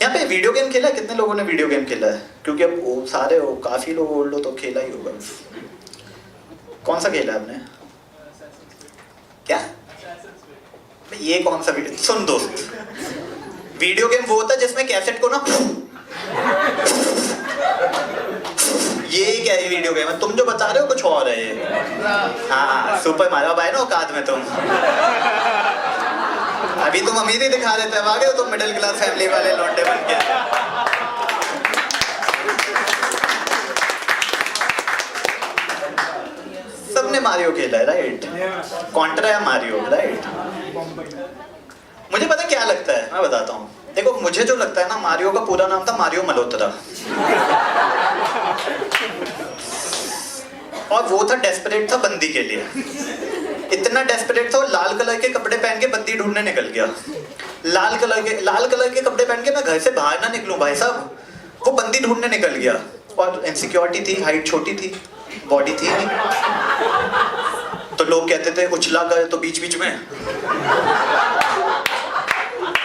यहाँ पे video game खेला है? कितने लोगों ने वीडियो गेम खेला है? क्योंकि अब वो सारे हो, काफी लोग ओल्ड हो तो खेला ही होगा। कौन सा खेला है आपने? क्या ये कौन सा वीडियो? सुन दोस्त, वीडियो गेम वो होता है जिसमें कैसेट को ना ये क्या है वीडियो गेम है? तुम जो बता रहे हो कुछ और है ये। हाँ सुपर मारियो भाई ना औकात में तुम। अभी तुम अमीर ही दिखा देते हो, आगे हो तुम मिडिल क्लास फैमिली वाले लौंडे बन के। सबने मारियो खेला है राइट? कॉन्ट्रा या मारियो राइट? मुझे पता क्या लगता है, मैं बताता हूँ। देखो मुझे जो लगता है ना, मारियो का पूरा नाम था मारियो मल्होत्रा और वो था डेस्परेट था बंदी के लिए। इतना डेस्परेट था वो लाल कलर के कपड़े पहन के बंदी ढूंढने निकल गया। लाल कलर के कपड़े पहन के मैं घर से बाहर ना निकलूं भाई साहब, वो बंदी ढूंढने निकल गया। और इनसिक्योरिटी थी, हाइट छोटी थी, बॉडी थी नहीं, तो लोग कहते थे उछला कर तो बीच बीच में,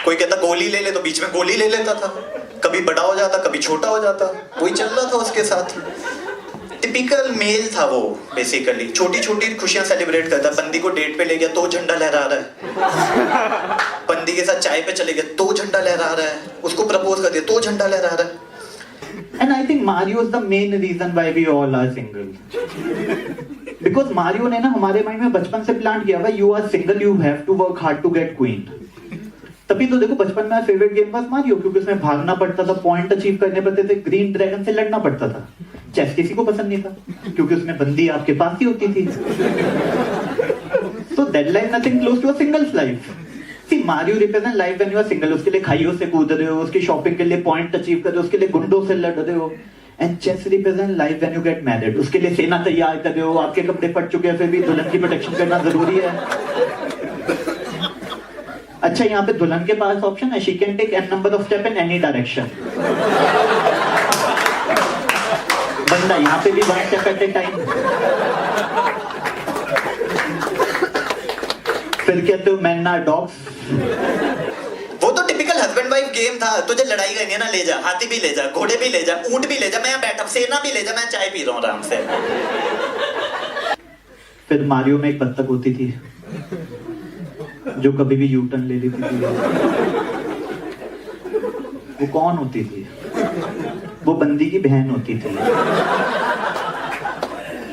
कोई कहता गोली ले ले तो बीच में गोली ले लेता था। कभी बड़ा हो जाता कभी छोटा हो जाता, वही चल रहा था उसके साथ। टिपिकल मेल था वो बेसिकली। छोटी छोटी खुशियां सेलिब्रेट करता। बंदी को डेट पे ले गया तो झंडा लहरा रहा है, बंदी के साथ चाय पे चले गए तो झंडा लहरा रहा है, उसको प्रपोज कर दिया तो झंडा लहरा रहा है। And I think Mario is the main reason why we all are single. Because Mario ने ना हमारे माइंड में बचपन से प्लांट किया हुआ, you are single, you have to work hard to get queen. तभी तो देखो बचपन में फेवरेट गेम वाज मारियो, क्योंकि उसमें भागना पड़ता था, पॉइंट अचीव करने पड़ते थे, ग्रीन ड्रैगन से लड़ना पड़ता था। चेस किसी को पसंद नहीं था क्योंकि उसमें बंदी आपके पास ही होती थी। So that life nothing close to a single's life. See, Mario represent life when you are single. उसके लिए खाइयों से कूद रहे हो, उसकी शॉपिंग के लिए पॉइंट अचीव कर रहे हो, उसके लिए गुंडों से लड़ रहे हो। And chess represent life when you get married. उसके लिए सेना तैयार कर रहे हो, आपके कपड़े फट चुके हैं फिर भी दुल्हन की प्रोटेक्शन करना जरूरी है। अच्छा यहाँ पे दुल्हन के पास ऑप्शन है, she can take n number of step in any direction. बंदा यहाँ पे भी one step at a time। फिर कहते हो मैन ना डॉग्स। वो तो टिपिकल हस्बैंड वाइफ गेम था। तुझे लड़ाई करनी है ना, ले जा, हाथी भी ले जा, घोड़े भी ले जा, ऊंट भी ले जा, मैं यहाँ बैठा, सेना भी ले जा, मैं चाय पी रहा हूँ आराम से। फिर मारियो में एक बत्तख होती थी जो कभी भी यू टर्न ले लेती थी। वो कौन होती थी? वो बंदी की बहन होती थी।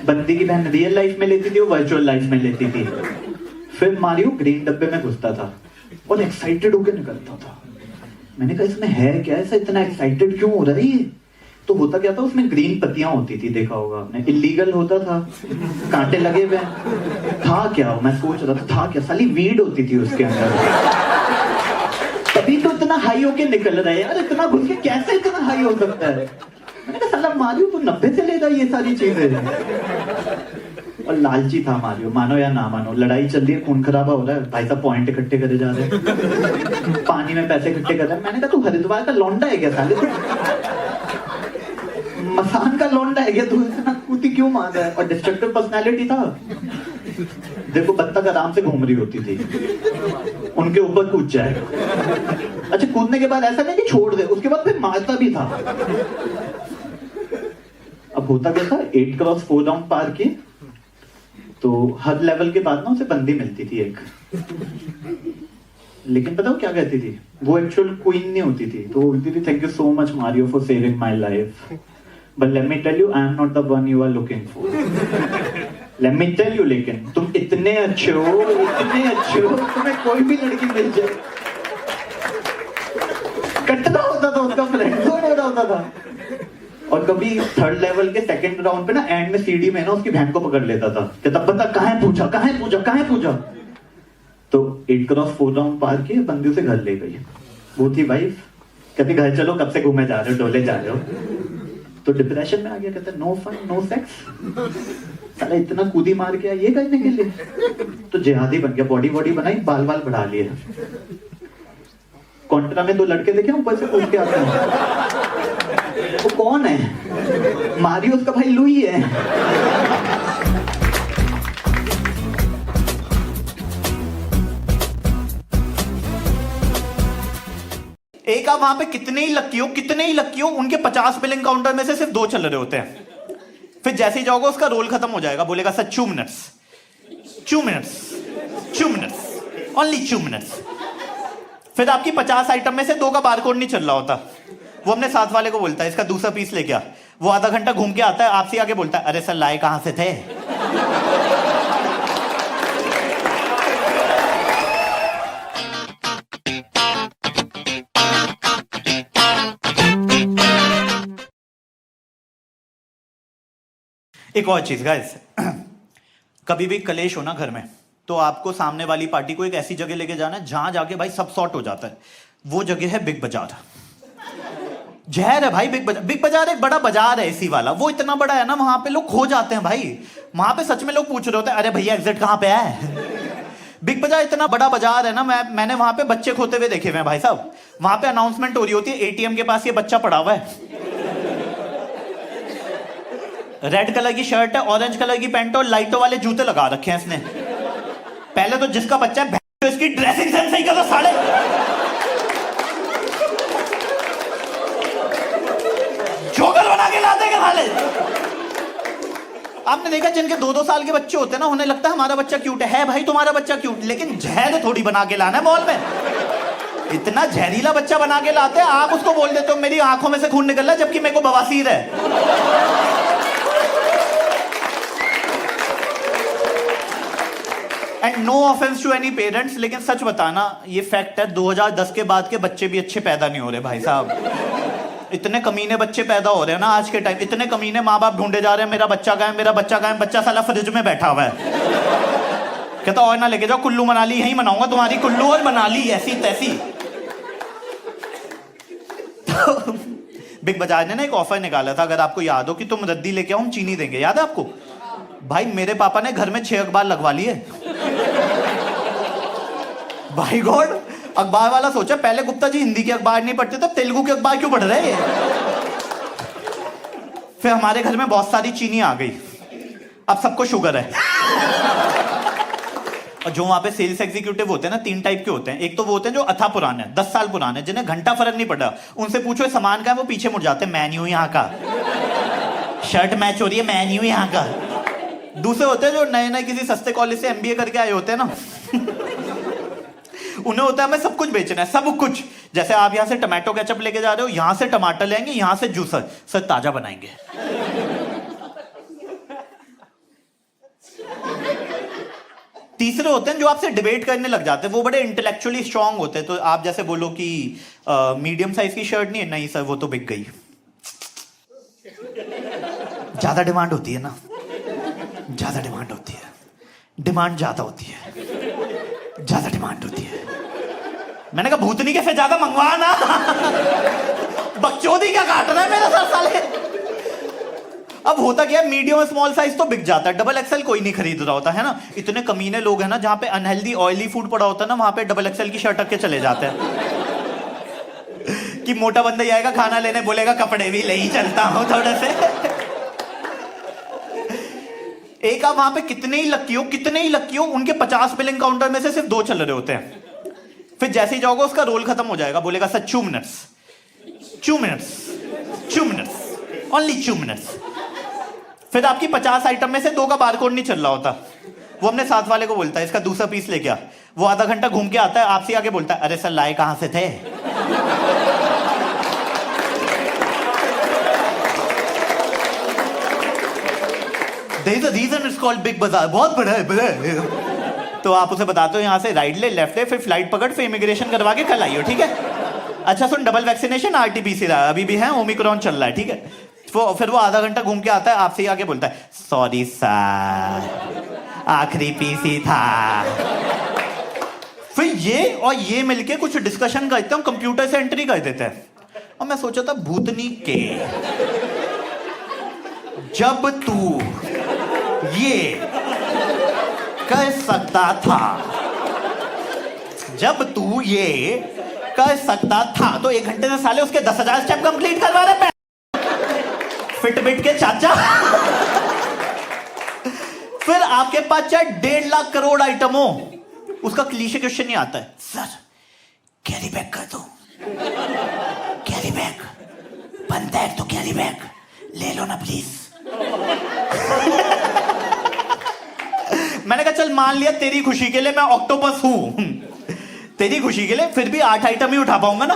बंदी की बहन रियल लाइफ में लेती थी, वो वर्चुअल लाइफ में लेती थी। फिर मारियो ग्रीन डब्बे में घुसता था और एक्साइटेड होकर निकलता था। मैंने कहा इसमें है क्या, ऐसा इतना एक्साइटेड क्यों हो रहा है ये? तो होता क्या था, उसमें ग्रीन पत्तियां होती थी, देखा होगा आपने। इलीगल होता था, कांटे लगे हुए था क्या, मैं सोच रहा था क्या, साली वीड होती थी उसके अंदर। तभी तो इतना हाई होके निकल रहा है यार, इतना घुस के कैसे इतना हाई हो सकता है? मैंने कहा साला मारियो तो 90 से ले रहा ये सारी चीजें। और लालची था मारियो, मानो या ना मानो। लड़ाई चल रही है, खून खराबा हो रहा है, भाई साहब पॉइंट इकट्ठे करे जा रहे हैं, पानी में पैसे इकट्ठे कर रहे हैं। मैंने कहा तू हरिद्वार का लौंडा है क्या साले? मसान का लौंडा है क्या तू? इतना कूदी क्यों मार रहा है? और डिस्ट्रक्टिव पर्सनालिटी था। देखो बत्तख आराम से घूम रही होती थी, उनके ऊपर कूद जाए। अच्छा कूदने के बाद ऐसा नहीं कि छोड़ दे, उसके बाद फिर मारता भी था। अब होता क्या था, 8x4 राउंड पार किए तो हर लेवल के बाद ना उसे बंदी मिलती थी एक। लेकिन पता हो क्या कहती थी? वो एक्चुअल क्वीन नहीं होती थी, तो बोलती थी thank you so much Mario for saving my life, but let me tell you I am not the one you are looking for. Let me tell you, लेकिन तुम इतने अच्छे हो, तुम्हें कोई भी लड़की मिल जाए। कटना होता था उसका, फ्रेंड जोन हो रहा होता था। और कभी थर्ड लेवल के सेकंड राउंड पे ना एंड में सीढ़ी में ना उसकी बहन को पकड़ लेता था कि तब बता कहाँ पूछा। तो 8x4 राउंड पार किए, बंदी उसे घर ले गई। वो थी वाइफ, कहती घर चलो, कब से घूमे जा रहे हो, डोले जा रहे हो। तो डिप्रेशन में आ गया, कहता नो फन नो सेक्स, साला इतना कूदी मार के ये करने के लिए। तो जिहादी बन गया, बॉडी बनाई, बाल बढ़ा लिए। कॉन्ट्रा में 2 लड़के देखे ऊपर से कूद के आते हैं। वो कौन है? मारियो उसका भाई लुई है। एक आप वहां पे कितने ही लकी हो उनके 50 बिलिंग काउंटर में से सिर्फ 2 चल रहे होते हैं। फिर जैसे ही जाओगे उसका रोल खत्म हो जाएगा, बोलेगा sir 2 minutes, 2 minutes, 2 minutes, only 2 minutes. फिर आपकी 50 आइटम में से 2 का बारकोड नहीं चल रहा होता। वो अपने साथ वाले को बोलता है इसका दूसरा पीस लेके आ। वो आधा घंटा घूम के आता है, आपसे आके बोलता है अरे सर लाए कहां से थे। एक और चीज गाइस, कभी भी कलेश हो ना घर में, तो आपको सामने वाली पार्टी को एक ऐसी जगह लेके जाना है जहां जाके भाई सब सॉर्ट हो जाता है। वो जगह है बिग बाजार। जहर है भाई बिग बाजार एक बड़ा बाजार है एसी वाला। वो इतना बड़ा है ना, वहां पे लोग खो जाते हैं भाई। वहां पे सच में लोग पूछ रहे होते हैं अरे भैया एग्जिट कहां पे है। बिग बाजार इतना बड़ा बाजार है ना, मैंने वहां पे बच्चे खोते हुए देखे हुए हैं भाई साहब। वहां पे अनाउंसमेंट हो रही होती है एटीएम के पास ये बच्चा पड़ा हुआ है, रेड कलर की शर्ट है, ऑरेंज कलर की पैंट और लाइटों वाले जूते लगा रखे हैं इसने। पहले तो जिसका बच्चा है तो इसकी ड्रेसिंग सेंस सही करो साले। जोकर बना के लाते हैं साले। आपने देखा जिनके 2-2 साल के बच्चे होते हैं ना, उन्हें लगता है हमारा बच्चा क्यूट है भाई तुम्हारा बच्चा क्यूट, लेकिन जहर थोड़ी बना के लाना है मॉल में। इतना जहरीला बच्चा बना के लाते हैं, आप उसको बोल देते हो मेरी आंखों में से खून निकल रहा है जबकि मेरे को बवासीर है। And no offence to any parents, लेकिन सच बताना ये फैक्ट है 2010 के बाद के बच्चे भी अच्छे पैदा नहीं हो रहे भाई साहब। इतने कमीने बच्चे पैदा हो रहे हैं ना आज के टाइम, इतने कमीने माँ बाप ढूंढे जा रहे हैं मेरा बच्चा कहाँ है, मेरा बच्चा कहाँ है। बच्चा साला फ्रिज में बैठा हुआ है, कहता और ना लेके जाओ कुल्लू मनाली, यही मनाऊंगा तुम्हारी कुल्लू और मनाली ऐसी तैसी। तो बिग बाजार ने ना एक ऑफर निकाला था, अगर आपको याद हो, कि तुम रद्दी लेके आओ हम चीनी देंगे। याद है आपको? भाई मेरे पापा ने घर में 6 अखबार लगवा लिए। भाई गॉड, अखबार वाला सोचा पहले गुप्ता जी हिंदी के अखबार नहीं पढ़ते, तब तेलुगु के अखबार क्यों पढ़ रहे हैं। फिर हमारे घर में बहुत सारी चीनी आ गई, अब सबको शुगर है। और जो वहां पे सेल्स एग्जीक्यूटिव होते हैं ना, 3 टाइप के होते हैं। एक तो वो होते हैं जो अथा पुराने 10 साल पुराने, जिन्हें घंटा फर्क नहीं पड़ा, उनसे पूछो सामान का है, वो पीछे मुड़ जाते हैं, मैं नहीं हूं यहाँ का, शर्ट मैच हो रही है, मैं नहीं हूं यहाँ का। दूसरे होते हैं जो नए नए किसी सस्ते कॉलेज से एमबीए करके आए होते हैं ना, उन्हें होता है हमें सब कुछ बेचना है, सब कुछ। जैसे आप यहां से टमाटो केचप लेके जा रहे हो, यहां से टमाटर लेंगे, यहां से जूसर, सर ताजा बनाएंगे। तीसरे होते हैं जो आपसे डिबेट करने लग जाते हैं, वो बड़े इंटेलेक्चुअली स्ट्रांग होते हैं। तो आप जैसे बोलो कि मीडियम साइज की शर्ट नहीं है, नहीं सर वो तो बिक गई, ज्यादा डिमांड होती है ना, ज्यादा डिमांड होती है, डिमांड ज्यादा होती है, ज्यादा डिमांड होती है। मैंने कहा भूतनी कैसे ज्यादा मंगवा ना, बकचोदी क्या काट रहा है मेरे सर साले। अब होता क्या है, मीडियम स्मॉल साइज तो बिक जाता है, डबल एक्सेल कोई नहीं खरीद रहा होता है ना। इतने कमीने लोग हैं ना, जहां पे अनहेल्दी ऑयली फूड पड़ा होता है ना, वहां पे डबल एक्सेल की शर्ट रख के चले जाते हैं कि मोटा बंदा ही आएगा खाना लेने, बोलेगा कपड़े भी ले ही चलता हूं थोड़े से। एक आप वहां पे कितने ही लकी हो उनके 50 बिलिंग काउंटर में से सिर्फ 2 चल रहे होते हैं। फिर जैसे ही जाओगे उसका रोल खत्म हो जाएगा, बोलेगा sir 2 minutes, 2 minutes, 2 minutes, only 2 minutes. फिर आपकी 50 आइटम में से 2 का बारकोड नहीं चल रहा होता। वो अपने साथ वाले को बोलता है इसका दूसरा पीस लेके आ। वो आधा घंटा घूम के आता है, आपसे आके बोलता है अरे सर लाए कहां से थे। There is a reason it's called big बाजार, बहुत बड़ा है, बड़ा है। तो आप उसे बताते हो यहाँ से राइट ले, लेफ्ट ले, फिर फ्लाइट पकड़, फिर इमिग्रेशन करवा के कल आइयो, ठीक है। अच्छा सुन, डबल वैक्सीनेशन आरटीपीसी रहा अभी भी है, ओमिक्रॉन चल रहा है, ठीक है। फिर वो आधा घंटा घूम के आता है, आपसे आके बोलता है सॉरी सर आखिरी पीसी था। फिर ये और ये मिलके कुछ डिस्कशन करते हैं, कंप्यूटर से एंट्री कर देते हैं। और मैं सोचा था भूतनी के, जब तू ये कर सकता था, जब तू ये कर सकता था, तो 1 घंटे से साले उसके 10,000 स्टेप कंप्लीट करवा रहे। फिटबिट के चाचा। फिर आपके पास चाहे 1.5 लाख करोड़ आइटम हो, उसका क्लीशे क्वेश्चन नहीं आता है, सर कैरी बैग कर दो। कैरी बैग बनता है तो कैरी बैग ले लो ना प्लीज। मैंने कहा चल मान लिया तेरी खुशी के लिए मैं ऑक्टोपस हूं, तेरी खुशी के लिए फिर भी 8 आइटम ही उठा पाऊंगा ना।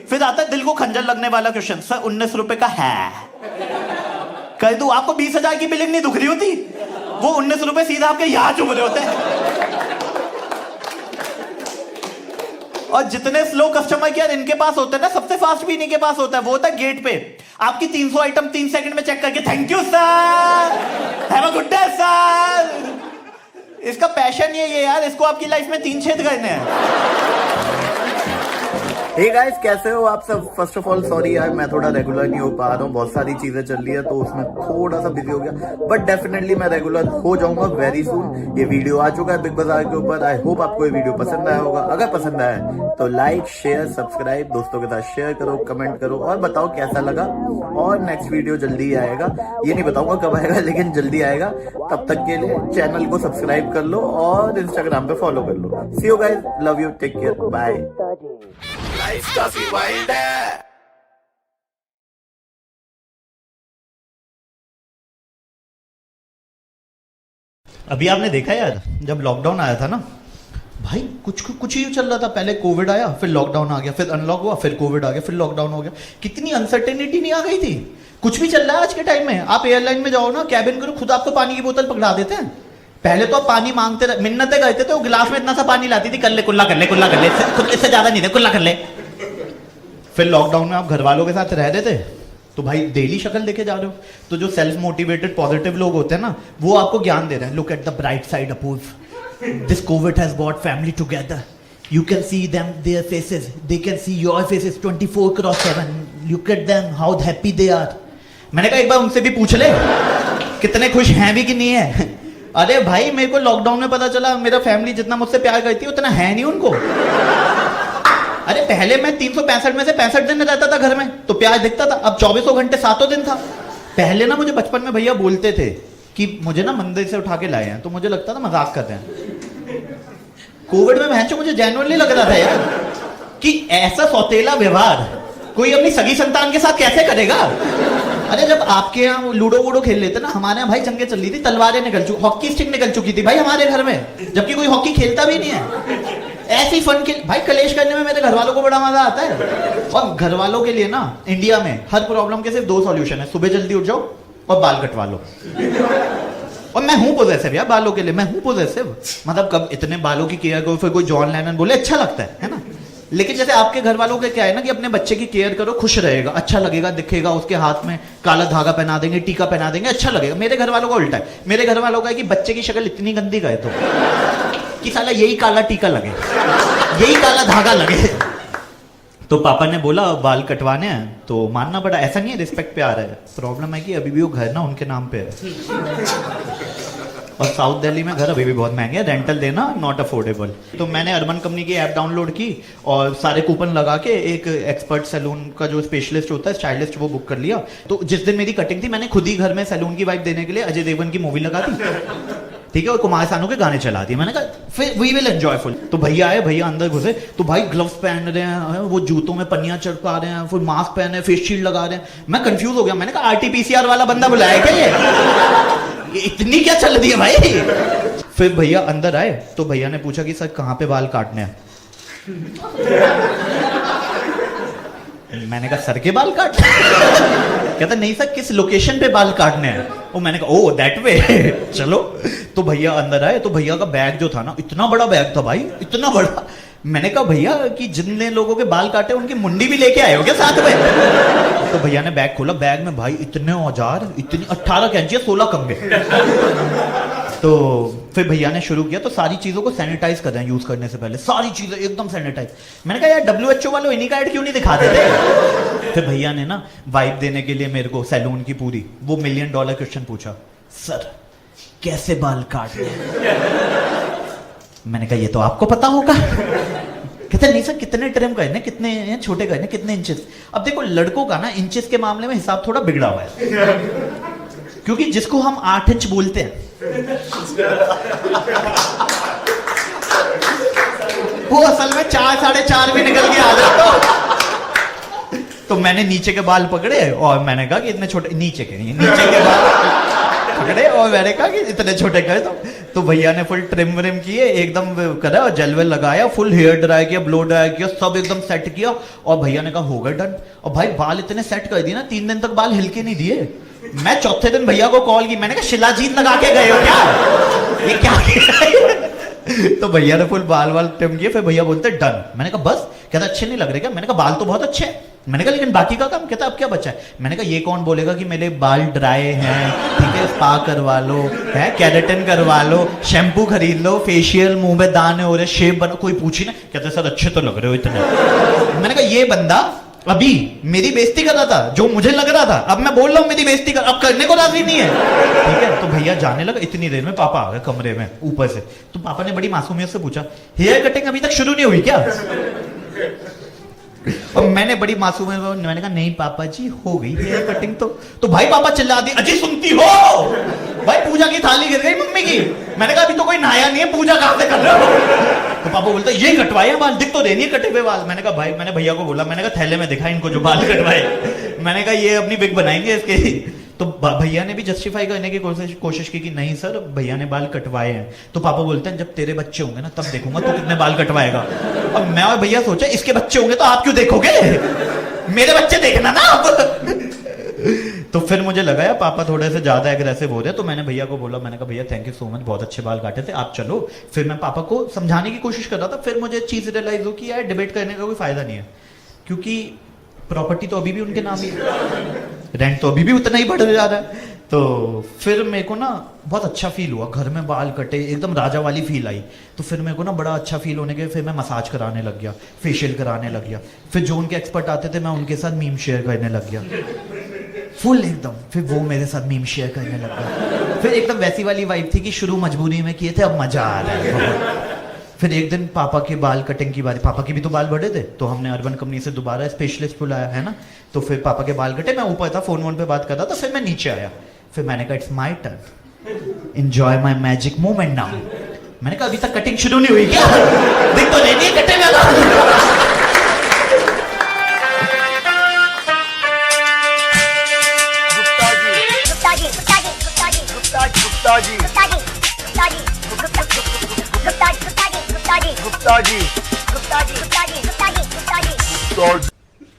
फिर आता है दिल को खंजर लगने वाला क्वेश्चन, सर 19 रुपए का है, कह दूं आपको 20,000 की बिलिंग नहीं दुख रही होती, वो 19 रुपए सीधा आपके यहां चुभ रहे होते हैं। और जितने स्लो कस्टमर केयर इनके पास होते हैं ना, सबसे फास्ट भी इन्हीं के पास होता है। वो होता है गेट पे आपकी 300 आइटम 3 सेकंड में चेक करके thank you sir, have a good day sir. इसका पैशन ये यार, इसको आपकी लाइफ में 3 छेद करने हैं। हे गाइस, कैसे हो आप सब? फर्स्ट ऑफ ऑल सॉरी यार, मैं थोड़ा रेगुलर नहीं हो पा रहा हूँ, बहुत सारी चीजें चल रही है तो उसमें थोड़ा सा बिजी हो गया, बट डेफिनेटली मैं रेगुलर हो जाऊंगा वेरी सून। ये वीडियो आ चुका है बिग बाजार के ऊपर। आई होप आपको ये वीडियो पसंद आया होगा। अगर पसंद आया तो लाइक शेयर सब्सक्राइब दोस्तों के साथ शेयर करो, कमेंट करो और बताओ कैसा लगा। और नेक्स्ट वीडियो जल्दी ही आएगा, ये नहीं बताऊंगा कब आएगा लेकिन जल्दी आएगा। तब तक के लिए चैनल को सब्सक्राइब कर लो और इंस्टाग्राम पे फॉलो कर लो। See you guys, love you, take care, bye. Life काफी वाइल्ड है। अभी आपने देखा यार, जब लॉकडाउन आया था ना भाई, कुछ ही चल रहा था। पहले कोविड आया, फिर लॉकडाउन आ गया, फिर अनलॉक हुआ, फिर कोविड आ गया, फिर लॉकडाउन हो गया। कितनी अनसर्टेनिटी नहीं आ गई थी। कुछ भी चल रहा है आज के टाइम में। आप एयरलाइन में जाओ ना, कैबिन करो, खुद आपको पानी की बोतल पकड़ा देते हैं। पहले तो आप पानी मांगते रहे, मिन्नतें करते थे, वो गिलास में इतना सा पानी लाती थी, कर ले कुल्ला कर ले, कुल्ला कर ले, इससे ज्यादा नहीं दे, कुल्ला कर ले। फिर लॉकडाउन में आप घर वालों के साथ रह रहे थे तो भाई डेली शक्ल देखे जा रहे हो। तो जो सेल्फ मोटिवेटेड पॉजिटिव लोग होते हैं ना, वो आपको ज्ञान दे रहे हैं। Look at the bright side Apurva, this covid has brought family together, you can see them their faces, they can see your faces 24/7, look at them how happy they are. मैंने कहा एक बार उनसे भी पूछ ले कितने खुश हैं भी कि नहीं है। अरे भाई मेरे को लॉकडाउन में पता चला मेरा फैमिली जितना मुझसे प्यार करती है उतना है नहीं उनको। अरे पहले मैं 365 में से 65 दिन रहता था घर में तो प्यार दिखता था, अब 24 घंटे 7 दिन था। पहले ना मुझे बचपन में भैया बोलते थे कि मुझे ना मंदिर से उठा के लाए हैं, तो मुझे लगता था मजाक कर रहे हैं। कोविड में भैंचो मुझे जेन्युइनली लग रहा था यार कि ऐसा सौतेला व्यवहार कोई अपनी सगी संतान के साथ कैसे करेगा। अरे जब आपके यहाँ लूडो वूडो खेल लेते ना, हमारे यहाँ भाई जंगे चल रही थी, तलवारें निकल चुकी, हॉकी स्टिक निकल चुकी थी भाई हमारे घर में, जबकि कोई हॉकी खेलता भी नहीं है। ऐसी फन के भाई कलेश करने में मेरे घर वालों को बड़ा मजा आता है। और घर वालों के लिए ना इंडिया में हर प्रॉब्लम के सिर्फ 2 सॉल्यूशन है, सुबह जल्दी उठ जाओ और बाल कटवा लो। और मैं हूं पॉजिटिव यार बालों के लिए, मैं हूं पॉजिटिव। मतलब कब इतने बालों की केयर करो, फिर कोई जॉन लेनन बोले अच्छा लगता है ना। लेकिन जैसे आपके घर वालों के क्या है ना कि अपने बच्चे की केयर करो, खुश रहेगा, अच्छा लगेगा, दिखेगा, उसके हाथ में काला धागा पहना देंगे, टीका पहना देंगे, अच्छा लगेगा। मेरे घर वालों का उल्टा है। मेरे घर वालों का है कि बच्चे की शक्ल इतनी गंदी गए तो कि साला यही काला टीका लगे, यही काला धागा लगे। तो पापा ने बोला बाल कटवाने हैं तो मानना पड़ा। ऐसा नहीं है रिस्पेक्ट पे आ रहा है, प्रॉब्लम है कि अभी भी वो घर ना उनके नाम पे है और साउथ दिल्ली में घर अभी भी बहुत महंगे हैं, रेंटल देना नॉट अफोर्डेबल। तो मैंने अर्बन कंपनी की ऐप डाउनलोड की और सारे कूपन लगा के एक एक्सपर्ट सैलून का जो स्पेशलिस्ट होता है, स्टाइलिस्ट, वो बुक कर लिया। तो जिस दिन मेरी कटिंग थी मैंने खुद ही घर में सैलून की वाइब देने के लिए अजय देवगन की मूवी लगा दी, ठीक है, और कुमार सानू के गाने चला दिए। मैंने कहा फिर वी विल एंजॉयफुल। तो भैया आए, भैया अंदर घुसे तो भाई ग्लव्स पहन रहे हैं, वो जूतों में पन्नियां चढ़का रहे हैं, फिर मास्क पहने, फेस शील्ड लगा रहे हैं। मैं कंफ्यूज हो गया, मैंने कहा RT-PCR वाला बंदा बुलाया क्या ये इतनी क्या चल रही है भाई। फिर भैया अंदर आए तो भैया ने पूछा कि सर कहाँ पे बाल काटने हैं। मैंने कहा सर के बाल काट। कहता नहीं सर किस लोकेशन पे बाल काटने हैं। वो मैंने कहा ओ दैट वे चलो। तो भैया अंदर आए तो भैया का बैग जो था ना, इतना बड़ा बैग था भाई, इतना बड़ा। मैंने कहा भैया कि जितने लोगों के बाल काटे उनकी मुंडी भी लेके आए हो क्या साथ में। तो भैया ने बैग खोला, बैग में भाई इतने औजार, इतनी 18 कैंचियां, 16 कंघे। तो फिर भैया ने शुरू किया तो सारी चीजों को सैनिटाइज कर रहे हैं यूज करने से पहले, सारी चीजें एकदम सैनिटाइज। मैंने कहा यार WHO वालों इन्हीं का एड क्यों नहीं दिखा देते। फिर भैया ने ना वाइब देने के लिए मेरे को सैलून की पूरी वो $1 मिलियन क्वेश्चन पूछा, सर कैसे बाल काटते हैं। मैंने कहा ये तो आपको पता होगा। कहते नहीं सर कितने ट्रिम करने, कितने छोटे करने, कितने इंचेस। अब देखो लड़कों का ना इंचेस के मामले में हिसाब थोड़ा बिगड़ा हुआ है, क्योंकि जिसको हम 8 इंच बोलते हैं वो असल में 4 साढ़े 4 भी निकल के आ जाता। तो मैंने नीचे के बाल पकड़े और मैंने कहा कि इतने छोटे, नीचे के नहीं, नीचे के बाल पकड़े और मैंने कहा कि इतने छोटे करे तो भैया ने फुल ट्रिम व्रिम किए, एकदम करा और जेल वेल लगाया, फुल हेयर ड्राई किया, ब्लो ड्राई किया, सब एकदम सेट किया। और भैया ने कहा हो गया डन। और भाई बाल इतने सेट कर दिए ना, 3 दिन तक बाल हिलके नहीं दिए। मैं चौथे दिन भैया को कॉल की, मैंने कहा शिलाजीत लगा के गए हो क्या, ये क्या किया? तो भैया ने फुल बाल वाल ट्रिम किए। फिर भैया बोलते डन। मैंने कहा बस? कहता अच्छे नहीं लग रहे क्या? मैंने कहा बाल तो बहुत अच्छे हैं। मैंने कहा लेकिन बाकी का काम? कहता अब क्या बचा है? मैंने कहा ये कौन बोलेगा कि मेरे बाल ड्राई हैं, ठीक है, स्पा करवा लो, है केराटिन करवा लो, शैम्पू खरीद लो, फेशियल, मुंह में दाने हो रहे, शेप बनो, कोई पूछी ना, कहते सर अच्छे तो लग रहे हो इतने। मैंने कहा ये बंदा अभी मेरी बेइज्जती कर रहा था, जो मुझे लग रहा था, अब मैं बोल रहा हूँ मेरी बेइज्जती कर, अब करने को राजी नहीं है, ठीक है। तो भैया जाने लगा, इतनी देर में पापा आ गए कमरे में ऊपर से। तो पापा ने बड़ी मासूमियत से पूछा हेयर कटिंग अभी तक शुरू नहीं हुई क्या? और मैंने बड़ी मासूमियत में मैंने कहा नहीं पापा जी हो गई हेयर कटिंग। तो भाई पापा चिल्ला दी अजी सुनती हो भाई, पूजा की थाली गिर गई मम्मी की। मैंने कहा अभी तो कोई नहाया नहीं है, पूजा कहां से कर रहे हो? तो पापा बोलते ये कटवाए बाल, दिख तो रहे नहीं कटे हुए बाल। मैंने कहा भाई, मैंने भैया को बोला, मैंने कहा थैले में दिखा इनको जो बाल कटवाए। मैंने कहा ये अपनी विग बनाएंगे इसके। तो भैया ने भी जस्टिफाई करने की कोशिश की कि नहीं सर भैया ने बाल कटवाए हैं। तो पापा बोलते हैं जब तेरे बच्चे होंगे ना तब देखूंगा तू कितने बाल कटवाएगा। अब मैं और भैया सोचा इसके बच्चे होंगे तो आप क्यों देखोगे, मेरे बच्चे देखना ना आप। तो फिर मुझे लगा यार पापा थोड़े से ज्यादा एग्रेसिव हो रहे, तो मैंने भैया को बोला, मैंने कहा भैया थैंक यू सो मच, बहुत अच्छे बाल काटे थे, आप चलो। फिर मैं पापा को समझाने की कोशिश कर रहा था, फिर मुझे चीज रियलाइज हो कि यार डिबेट करने का कोई फायदा नहीं है, क्योंकि प्रॉपर्टी तो अभी भी उनके नाम ही है, रेंट तो अभी भी उतना ही बढ़ जा रहा है। तो फिर मेरे को ना बहुत अच्छा फील हुआ, घर में बाल कटे, एकदम राजा वाली फील आई। तो फिर मेरे को ना बड़ा अच्छा फील होने के फिर मैं मसाज कराने लग गया, फेशियल कराने लग गया। फिर जो उनके एक्सपर्ट आते थे मैं उनके साथ मीम शेयर करने लग गया फुल एकदम। फिर वो मेरे साथ मीम शेयर करने लग गया। फिर एकदम वैसी वाली वाइब थी कि शुरू मजबूरी में किए थे, अब मजा आ रहा है। फिर एक दिन पापा के बाल कटिंग की बारी, पापा के भी तो बाल बड़े थे, तो हमने अर्बन कंपनी से दोबारा स्पेशलिस्ट बुलाया है ना। तो फिर पापा के बाल कटे, मैं ऊपर था फोन पे बात कर रहा था, फिर मैं नीचे आया। फिर मैंने कहा it's my turn, enjoy my magic moment now. मैंने कहा अभी तक कटिंग शुरू नहीं हुई क्या? देख तो नहीं कटे में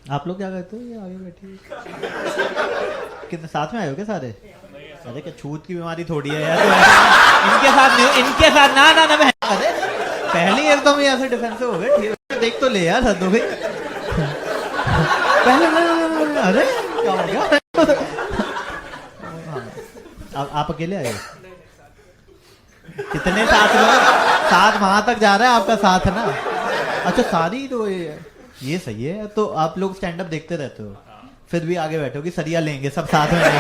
आप लोग क्या करते हो? ये आगे बैठे कितने साथ में आए हो क्या सारे? अरे क्या छूत की बीमारी थोड़ी है यार, इनके साथ नहीं, इनके साथ ना ना ना। अरे पहले एकदम ही ऐसे डिफेंसिव हो गए, ठीक है देख तो ले यार सदो भाई पहले ना। अरे क्या हो गया? आप अकेले आए हो? कितने साथ लोग? साथ वहां तक जा रहा है आपका साथ है ना? अच्छा सारी तो ये सही है। तो आप लोग स्टैंड अप देखते रहते हो, फिर भी आगे बैठो कि सरिया लेंगे सब साथ में लेंगे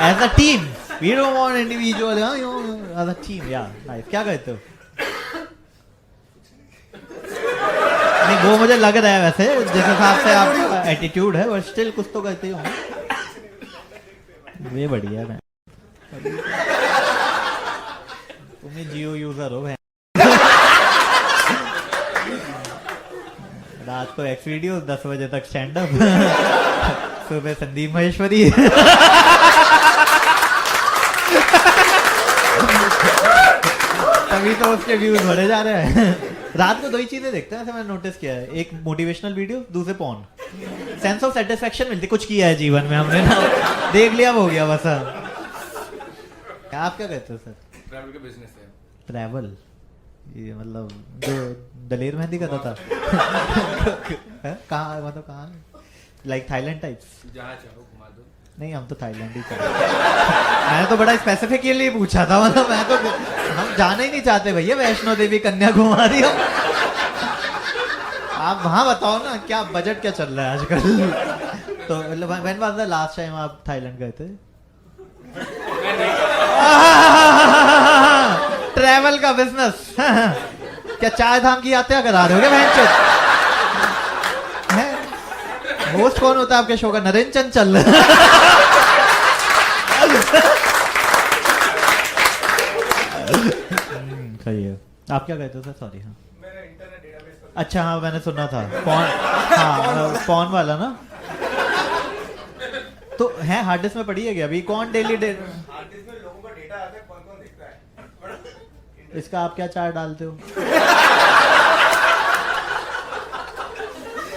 as a team, we don't want individual, as a team. या नाइस। क्या कहते हो? नहीं वो मुझे लग रहा है वैसे जिस हिसाब से आपका एटीट्यूड है, बट स्टिल कुछ तो करते ही होंगे। ये बढ़िया है। तुम ही जियो यूजर हो भाई। रात को एक्स वीडियो, 10 बजे तक स्टैंड अप, सुबह संदीप महेश्वरी। तभी तो उसके व्यूज बढ़े जा रहे हैं। रात को 2 ही चीजें देखते हैं, ऐसे मैंने नोटिस किया है, एक मोटिवेशनल वीडियो, दूसरे पॉर्न। सेंस ऑफ सेटिस्फेक्शन मिलती, कुछ किया है जीवन में हमने ना, देख लिया हो गया बस। आप क्या कहते हो सर? ट्रैवल का बिजनेस है। ट्रैवल, ये मतलब जो दलेर मेहंदी करता था कहाँ, मतलब कहाँ? Like Thailand types? जहाँ चाहो घुमा दो। नहीं हम तो थाईलैंड ही मैंने तो बड़ा स्पेसिफिक के लिए पूछा था, मतलब मैं तो, हम जाना ही नहीं चाहते भैया, वैष्णो देवी कन्याकुमारी। आप वहां बताओ ना क्या बजट क्या चल रहा है आजकल? तो when was the last time आप थाईलैंड गए थे? ट्रैवल का बिजनेस। क्या चाय धाम की यात्रा करा रहे हो क्या? होस्ट कौन होता है आपके शो का? नरेंद्र चंचल। सही है। आप क्या कहते हो सर? सॉरी। हाँ मैंने इंटरनेट डेटाबेस पर अच्छा हाँ मैंने सुना था पॉन, हाँ पॉन वाला ना। तो है हार्ड डिस्क में पड़ी है क्या अभी? कौन डेली इसका आप क्या चार्ट डालते हो?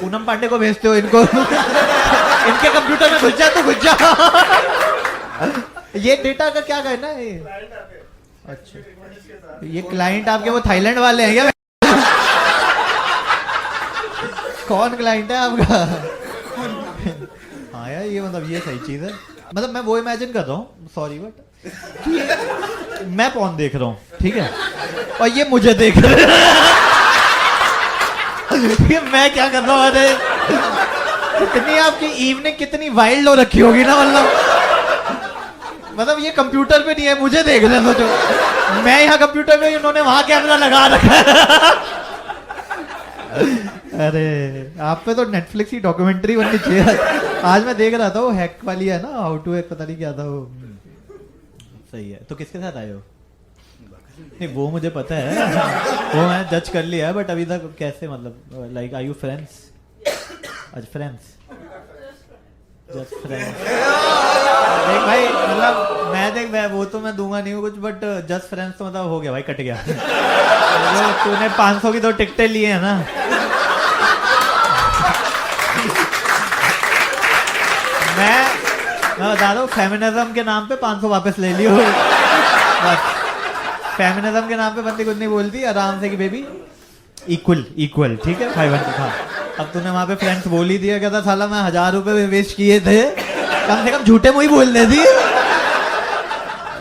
पूनम पांडे को भेजते हो इनको? इनके कंप्यूटर में घुस जा तो घुस जा। ये डेटा का क्या कहना है? अच्छा ये क्लाइंट आपके वो थाईलैंड वाले हैं क्या? कौन क्लाइंट है आपका? हाँ यार ये मतलब ये सही चीज है। मतलब मैं वो इमेजिन कर रहा हूँ, सॉरी बट मैं पॉन देख रहा हूँ ठीक है, और ये मुझे देख रहे हैं। ये मैं क्या कर रहा हूँ? अरे कितनी आपकी इवनिंग कितनी वाइल्ड हो रखी होगी ना। मतलब ये कंप्यूटर पे नहीं है, मुझे देख रहे हैं। सोचो मैं यहाँ कंप्यूटर पे, उन्होंने वहां कैमरा लगा रखा है। अरे आप पे तो नेटफ्लिक्स की डॉक्यूमेंट्री बननी चाहिए। आज मैं देख रहा था वो हैक वाली है ना, हाउ टू हैक, पता नहीं क्या था वो। सही है। तो किसके साथ आए हो? नहीं वो मुझे पता है, वो मैं जज कर लिया है, बट अभी तक कैसे मतलब लाइक आर यू फ्रेंड्स? अच्छा फ्रेंड्स, जस्ट फ्रेंड्स। देख भाई मतलब मैं वो तो मैं दूंगा नहीं हूँ कुछ, बट जस्ट फ्रेंड्स तो मतलब हो गया भाई, कट गया। तूने 500 की 2 टिकटें लिए है ना। मैं बता रहा हूँ फेमिनिज्म के नाम पे 500 वापस ले लियो बस। फेमिनिज्म के नाम पे बंदी कुछ नहीं बोलती, आराम से कि बेबी इक्वल ठीक है 500 था। अब तूने वहां पे फ्रेंड्स बोल ही दिया, कहता साला मैं 1000 रुपए वेस्ट किए थे, कम से कम झूठे मुंह ही बोलने दी।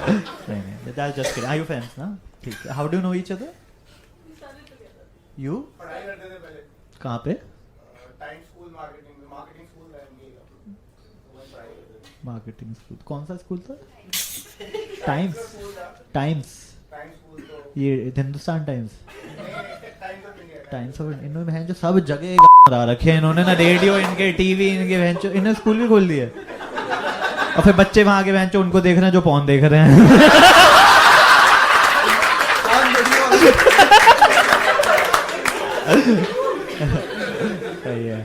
नहीं just kidding. Are you friends ना? ठीक है। How do know each other? You कहाँ पे? Marketing school. कौन सा स्कूल था? टाइम्स ये हिंदुस्तान टाइम्स ऑफ इन्होंने बहन जो सब जगह करा रखे हैं इन्होंने ना, रेडियो इनके, टीवी इनके, बहन जो इन्होंने स्कूल भी खोल दिए। और फिर बच्चे वहां के बहन जो उनको देख रहे हैं जो पॉन देख रहे हैं। सही है।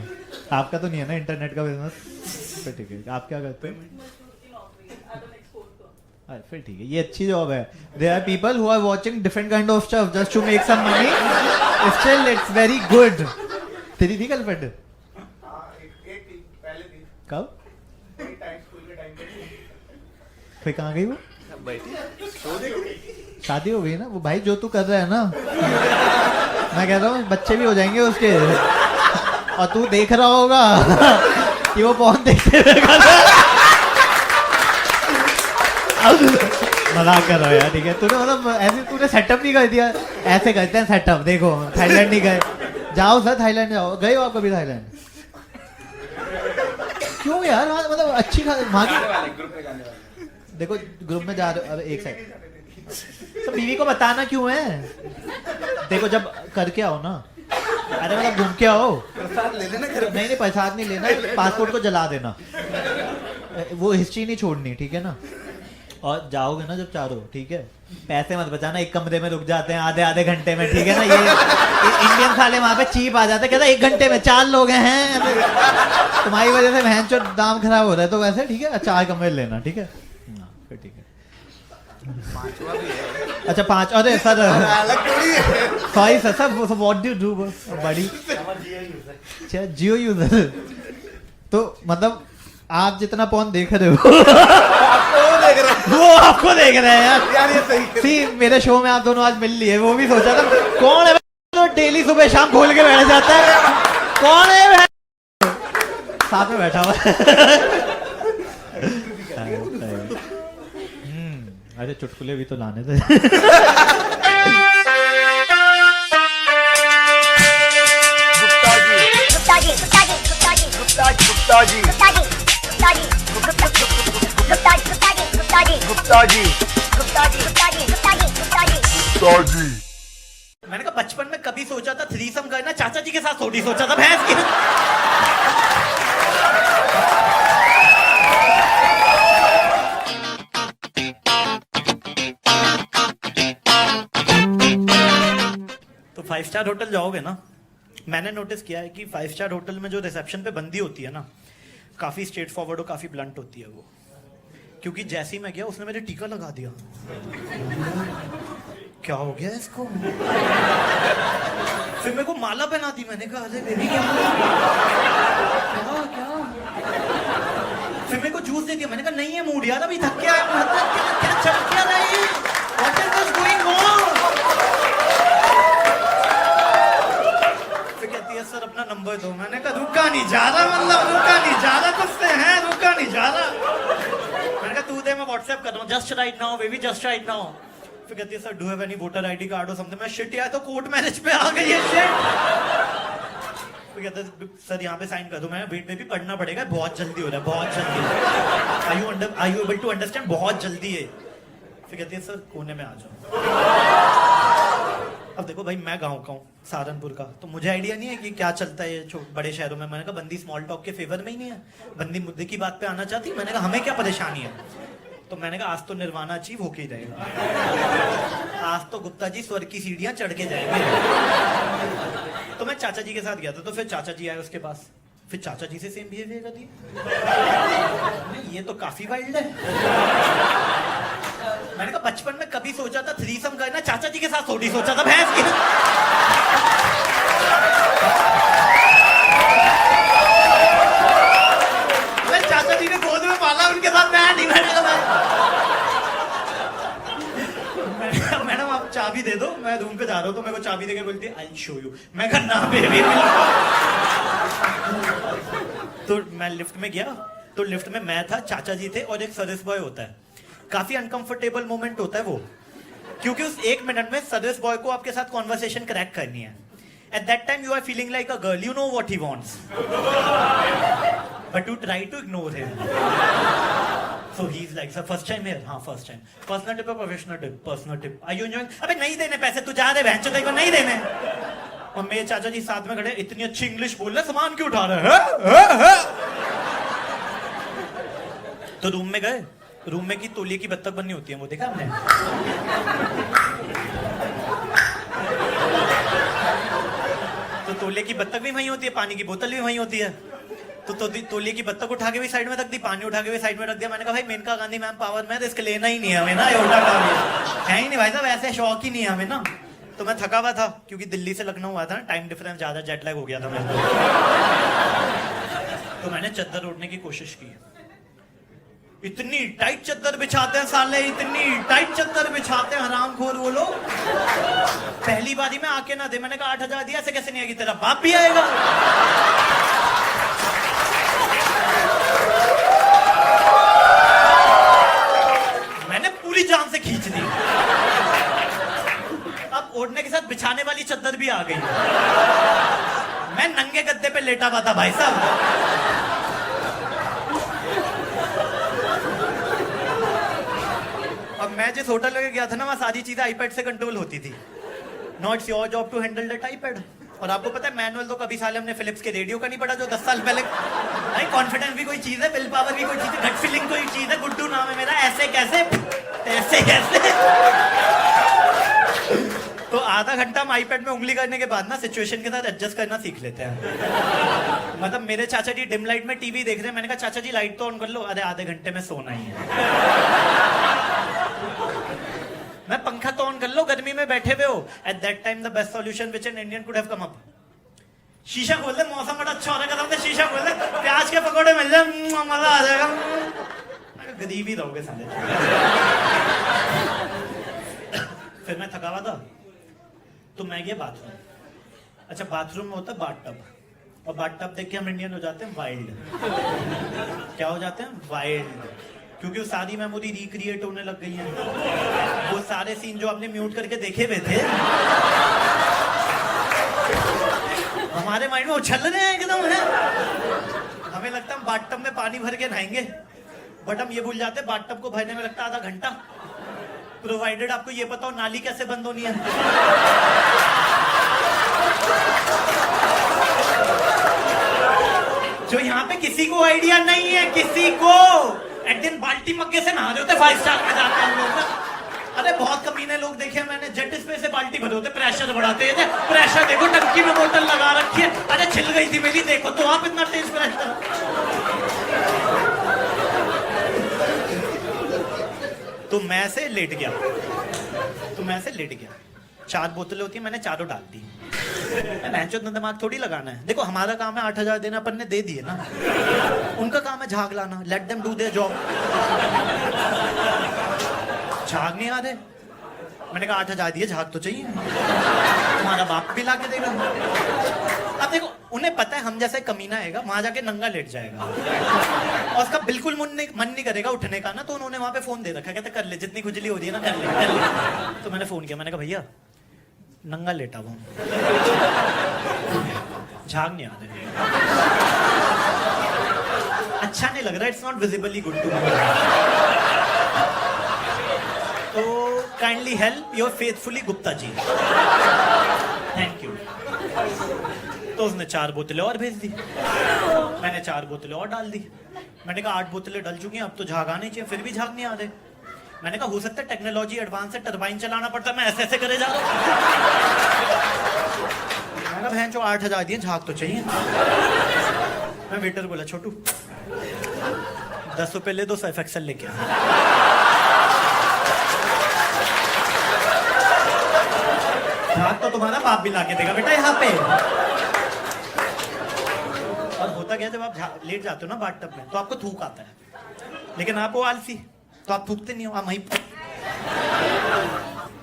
आपका तो नहीं है ना इंटरनेट का बिजनेस? फिर ठीक है। आप क्या करते हो? फिर ठीक है, ये अच्छी जॉब है। There are people who are watching different kind of stuff just to make some money. Still it's very good. तेरी थी गर्लफ्रेंड? कब? फिर कहाँ गई वो? शादी हो गई ना वो भाई, जो तू कर रहा है ना। मैं कह रहा हूँ बच्चे भी हो जाएंगे उसके, और तू देख रहा होगा कि वो पॉन देखते हुए मजाक कर रहा है यार। ठीक है तूने मतलब ऐसे तूने सेटअप नहीं कर दिया। ऐसे करते हैं सेटअप, देखो थाईलैंड नहीं गए, जाओ सर थाईलैंड जाओ। गए हो आप कभी थाईलैंड? क्यों यार मतलब अच्छी वहाँ की, देखो ग्रुप में जा रहे हो। अरे एक सेकंड, तो बीवी को बताना क्यों है? देखो जब करके आओ ना, अरे मतलब घूम के आओ, प्रसाद ले लेना। नहीं प्रसाद नहीं लेना, पासपोर्ट को जला देना, वो हिस्ट्री नहीं छोड़नी ठीक है ना। और जाओगे ना जब चारों, ठीक है पैसे मत बचाना, एक कमरे में रुक जाते हैं आधे घंटे में, ठीक है ना। ये इंडियन साले वहां पे चीप आ जाते, कहता 1 घंटे में 4 लोग हैं, तुम्हारी वजह से बहन चो दाम खराब हो रहा है। तो वैसे ठीक है 4 कमरे लेना, ठीक है फिर ठीक है। अच्छा 5, अरे sir sorry sir what do do बड़ी? अच्छा जियो यूजर। तो मतलब आप जितना पॉन देख रहे हो वो आपको देख रहे हैं यार ये सही। सी मेरे शो में आप दोनों आज मिल लिए, वो भी सोचा था कौन है तो डेली सुबह शाम खोल के बैठ जाता है, कौन है साथ में बैठा हुआ। अरे चुटकुले भी तो लाने थे। मैंने कहा बचपन में कभी सोचा था थ्रीसम करना, चाचा जी के साथ थोड़ी सोचा था भैंस की। तो 5 स्टार होटल जाओगे ना, मैंने नोटिस किया है कि 5 स्टार होटल में जो रिसेप्शन पे बंदी होती है ना, काफी स्ट्रेट फॉरवर्ड और काफी ब्लंट होती है वो। क्योंकि जैसे ही मैं गया उसने मेरे टीका लगा दिया। क्या हो गया इसको? फिर मेरे को माला पहना दी। मैंने कहा अरे बेबी क्या क्या? फिर मेरे को जूस दे दिया। मैंने कहा नहीं है मूड यार, अभी थक गया है। क्या चल क्या रहा है? What is this going on? फिर कहती है सर अपना नंबर दो। मैंने कहा रुका नहीं जा रहा, मतलब रुका नहीं जा रहा, तुझसे है रुका नहीं जा रहा। मैंने कहा तू दे, मैं व्हाट्सएप कर रहा हूँ, just right now baby, just right now. फिर कहती है sir do have any voter ID card और समथिंग। मैं शिट यार तो कोर्ट मैरिज पे आ गई है शिट। फिर कहते हैं सर यहाँ पे साइन कर दो। मैं वेट में भी पढ़ना पड़ेगा, बहुत जल्दी हो रहा है, बहुत जल्दी। Are you able to understand? बहुत जल्दी है। फिर कहती है सर कोने में आ जाओ। अब देखो भाई मैं गाँव का हूँ, सहारनपुर का, तो मुझे आइडिया नहीं है कि क्या चलता है बड़े शहरों में। मैंने कहा बंदी स्मॉल टॉक के फेवर में ही नहीं है, बंदी मुद्दे की बात पे आना चाहती। मैंने कहा हमें क्या परेशानी है? तो मैंने कहा आज तो निर्वाणा अचीव होके ही रहेगा, आज तो गुप्ता जी स्वर्ग की सीढ़ियां चढ़ के जाएंगे। तो मैं चाचा जी के साथ गया था, तो फिर चाचा जी आए उसके पास। फिर चाचा जी से सेम बिहेवियर कर दिया। ये तो काफी वाइल्ड है। मैंने कहा बचपन में कभी सोचा था थ्रीसम करना, चाचा जी के साथ थोड़ी सोचा था भैंस की। मैं चाचा जी ने गोद में पाला, उनके साथ मैं नहीं बैठा। मैडम आप चाबी दे दो, मैं रूम पे जा रहा हूँ। तो मेरे को चाबी देके बोलती है आई शो यू। मैं कहा ना बेबी। तो मैं लिफ्ट में गया, तो लिफ्ट में मैं था, चाचा जी थे और एक सर्विस बॉय होता है। काफी अनकंफर्टेबल मोमेंट होता है वो, क्योंकि उस 1 मिनट में सर्विस बॉय को आपके साथ कॉन्वर्सेशन क्रैक करनी है। At that time you are feeling like a girl, you know what he wants, but you try to ignore him. So he's like, sir, first time here? हाँ, first time. Personal tip or professional tip? Personal tip. Are you enjoying? अबे नहीं देने पैसे, तू जा रहे बहन चोद को नहीं देने। और मेरे चाचा जी साथ में खड़े, इतनी अच्छी इंग्लिश बोल रहे, सामान क्यों उठा रहे हैं? तो रूम में गए, रूम में की तौलिए की बत्तख बननी होती है, वो देखा हमने। तो तौलिए की बत्तख भी वहीं होती है, पानी की बोतल भी वहीं होती है। तो तौलिए की बत्तख उठा के भी साइड में रख दी, पानी उठा के भी साइड में रख दिया। मैंने कहा भाई मेनका गांधी मैम पावर में रिस्क लेना ही नहीं है हमें ना, ये उल्टा काम है ही नहीं भाई साहब, ऐसे शौक ही नहीं है हमें ना। तो मैं थका हुआ था, क्योंकि दिल्ली से लखनऊ हुआ था, टाइम डिफरेंस ज्यादा, जेट लैग हो गया था मेरे को। तो मैंने चद्दर ओढ़ने की कोशिश की। इतनी टाइट चद्दर बिछाते हैं साले, इतनी टाइट चद्दर बिछाते हैं हरामखोर वो लोग। पहली बारी में आके ना दे। मैंने कहा 8,000 दिया, ऐसे कैसे नहीं आएगी, तेरा बाप भी आएगा। मैंने पूरी जान से खींच दी। अब ओढ़ने के साथ बिछाने वाली चद्दर भी आ गई। मैं नंगे गद्दे पे लेटा हुआ था भाई साहब। अब मैं जिस होटल में गया था ना, वहां सारी चीजें आईपैड से कंट्रोल होती थी। Not your job to handle that iPad. और आपको पता है मैनुअल तो कभी साले हमने फिलिप्स के रेडियो का नहीं पढ़ा जो 10 साल पहले। भाई कॉन्फिडेंस भी कोई चीज है, विल पावर भी कोई चीज है, गट फीलिंग कोई चीज है। गुड्डू नाम है मेरा, ऐसे कैसे ऐसे कैसे। तो आधा घंटा हम आईपैड में उंगली करने के बाद ना सिचुएशन के साथ एडजस्ट करना सीख लेते हैं। मतलब मेरे चाचा जी डिम लाइट में टीवी देख रहे हैं, मैंने कहा चाचा जी लाइट तो ऑन कर लो। अरे आधे घंटे में सोना ही है। मैं पंखा तो ऑन कर लो, गर्मी में बैठे हुए हो। Eight that time the best solution which an Indian could have come up, शीशा खोल दे, मौसम बड़ा अच्छा हो रहा है, शीशा खोल दे, प्याज के पकौड़े मिल जाए, मजा आ जाएगा। गरीब ही रहोगे साले। फिर मैं थका हुआ था, तो मैं गया बाथरूम। अच्छा बाथरूम में होता है बाथटब, और बाथटब देख के हम इंडियन हो जाते हैं वाइल्ड। क्या हो जाते हैं? वाइल्ड। क्योंकि वो सारी मेमोरी रिक्रिएट होने लग गई है। वो सारे सीन जो आपने म्यूट करके देखे हुए थे हमारे माइंड में उछल रहे हैं एकदम है। हमें लगता है बाथटब में पानी भर के नहाएंगे, बट हम ये भूल जाते हैं बाथटब को भरने में लगता है आधा घंटा, प्रोवाइडेड आपको ये पता हो नाली कैसे बंद होनी है। जो यहाँ पे किसी को आइडिया नहीं है, किसी को। एक दिन बाल्टी मग्गे से नहा रहे होते 5 स्टार में जाते हैं हम लोग। अरे बहुत कमीने लोग देखे मैंने, जेट स्प्रे से बाल्टी भरे होते, प्रेशर बढ़ाते हैं, प्रेशर देखो टंकी में बोतल लगा रखी है, अरे छिल गई थी मेरी, देखो तो आप इतना तेज प्रेशर। तो मैं से लेट गया, 4 बोतलें होती है, मैंने चारों डाल दी। मैंने इतना दिमाग थोड़ी लगाना है, देखो हमारा काम है 8,000 देना, अपन ने दे दिए ना, उनका काम है झाग लाना, let them do their job. झाग नहीं आ रहे, मैंने कहा 8,000 दिए, झाग तो चाहिए, तुम्हारा बाप भी ला के देगा। अब देखो उन्हें पता है हम जैसे कमीना आएगा वहां जाके नंगा लेट जाएगा और उसका बिल्कुल मन नहीं करेगा उठने का ना, तो उन्होंने वहां पे फोन दे रखा, कहते कर ले, जितनी खुजली हो रही है ना कर ले। तो मैंने फोन किया, मैंने कहा भैया नंगा लेटा वो, झाग नहीं आ रहे, अच्छा नहीं लग रहा, it's not visibly good to me, तो kindly help your faithfully Gupta ji, thank you. तो उसने 4 बोतलें और भेज दी, मैंने 4 बोतलें और डाल दी, मैंने कहा 8 बोतलें डल चुकी हैं, अब तो झाग आने चाहिए, फिर भी झाग नहीं आ रहे। मैंने कहा हो सकता है टेक्नोलॉजी एडवांस है, टरबाइन चलाना पड़ता, मैं ऐसे करे जा रहा हूं। मैंने कहा बहन जो 8,000 दिए, झाग तो चाहिए। मैं वेटर बोला छोटू 10 रुपए ले दो, सर्फ एक्सेल लेके आ। झाग तो तुम्हारा बाप भी ला के देगा बेटा यहाँ पे। और होता क्या, जब आप लेट जाते हो ना बाथटब में, तो आपको थूक आता है, लेकिन आप वो आलसी, तो आप थूकते नहीं हो, आप वहीं,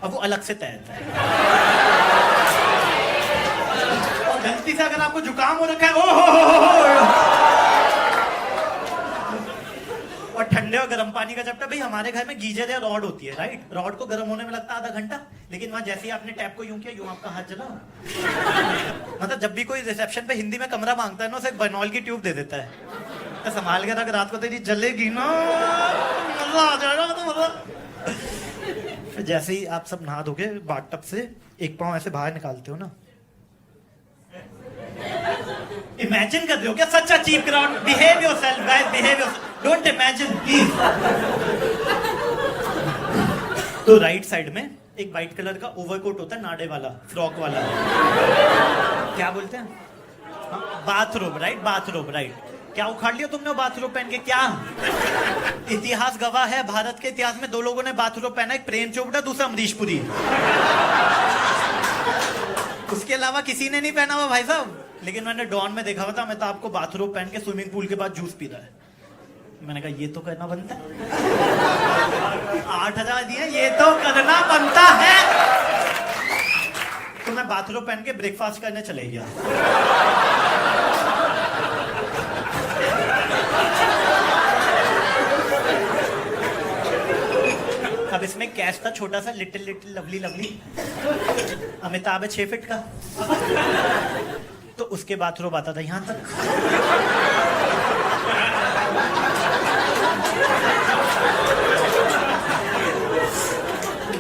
अब वो अलग से तैरता है। और गलती से अगर आपको जुकाम हो रखा है, ओ और ठंडे और गर्म पानी का चपटा, भाई हमारे घर में गीजर या रॉड होती है, राइट, रॉड को गर्म होने में लगता है आधा घंटा, लेकिन वहां जैसे ही आपने टैप को यूं किया, यूं आपका हाथ जला। मतलब जब भी कोई रिसेप्शन पे हिंदी में कमरा मांगता है ना, उसे बनॉल की ट्यूब दे देता है, तो संभाल के रख, रात को तेरी जलेगी ना, मजा आ जाएगा। तो मजा फिर जैसे ही आप सब नहा धोके बाथटब से एक पांव ऐसे बाहर निकालते हो ना, इमेजिन कर रहे हो क्या such achieve crowd, behave yourself guys, behave yourself, don't imagine please. तो राइट साइड में एक व्हाइट कलर का ओवरकोट होता है, नाड़े वाला, फ्रॉक वाला, क्या बोलते हैं, बाथरोब, राइट, बाथरोब, राइट। क्या उखाड़ लिया तुमने वो बाथरोब पहन के, क्या इतिहास गवाह है, भारत के इतिहास में 2 लोगों ने बाथरोब पहना, एक प्रेम चोपड़ा, दूसरा अमरीश पुरी, उसके अलावा किसी ने नहीं पहना हुआ भाई साहब। लेकिन मैंने डॉन में देखा हुआ था, मैं तो आपको बाथरोब पहन के स्विमिंग पूल के बाद जूस पी रहा है, मैंने कहा ये तो करना बनता है, 8,000 दिए, ये तो करना बनता है। तो मैं बाथरोब पहन के ब्रेकफास्ट करने चले गया। अब इसमें कैश था छोटा सा, little little lovely lovely, Amitabh है 6 फीट का, तो उसके बाथरूम आता था यहां तक।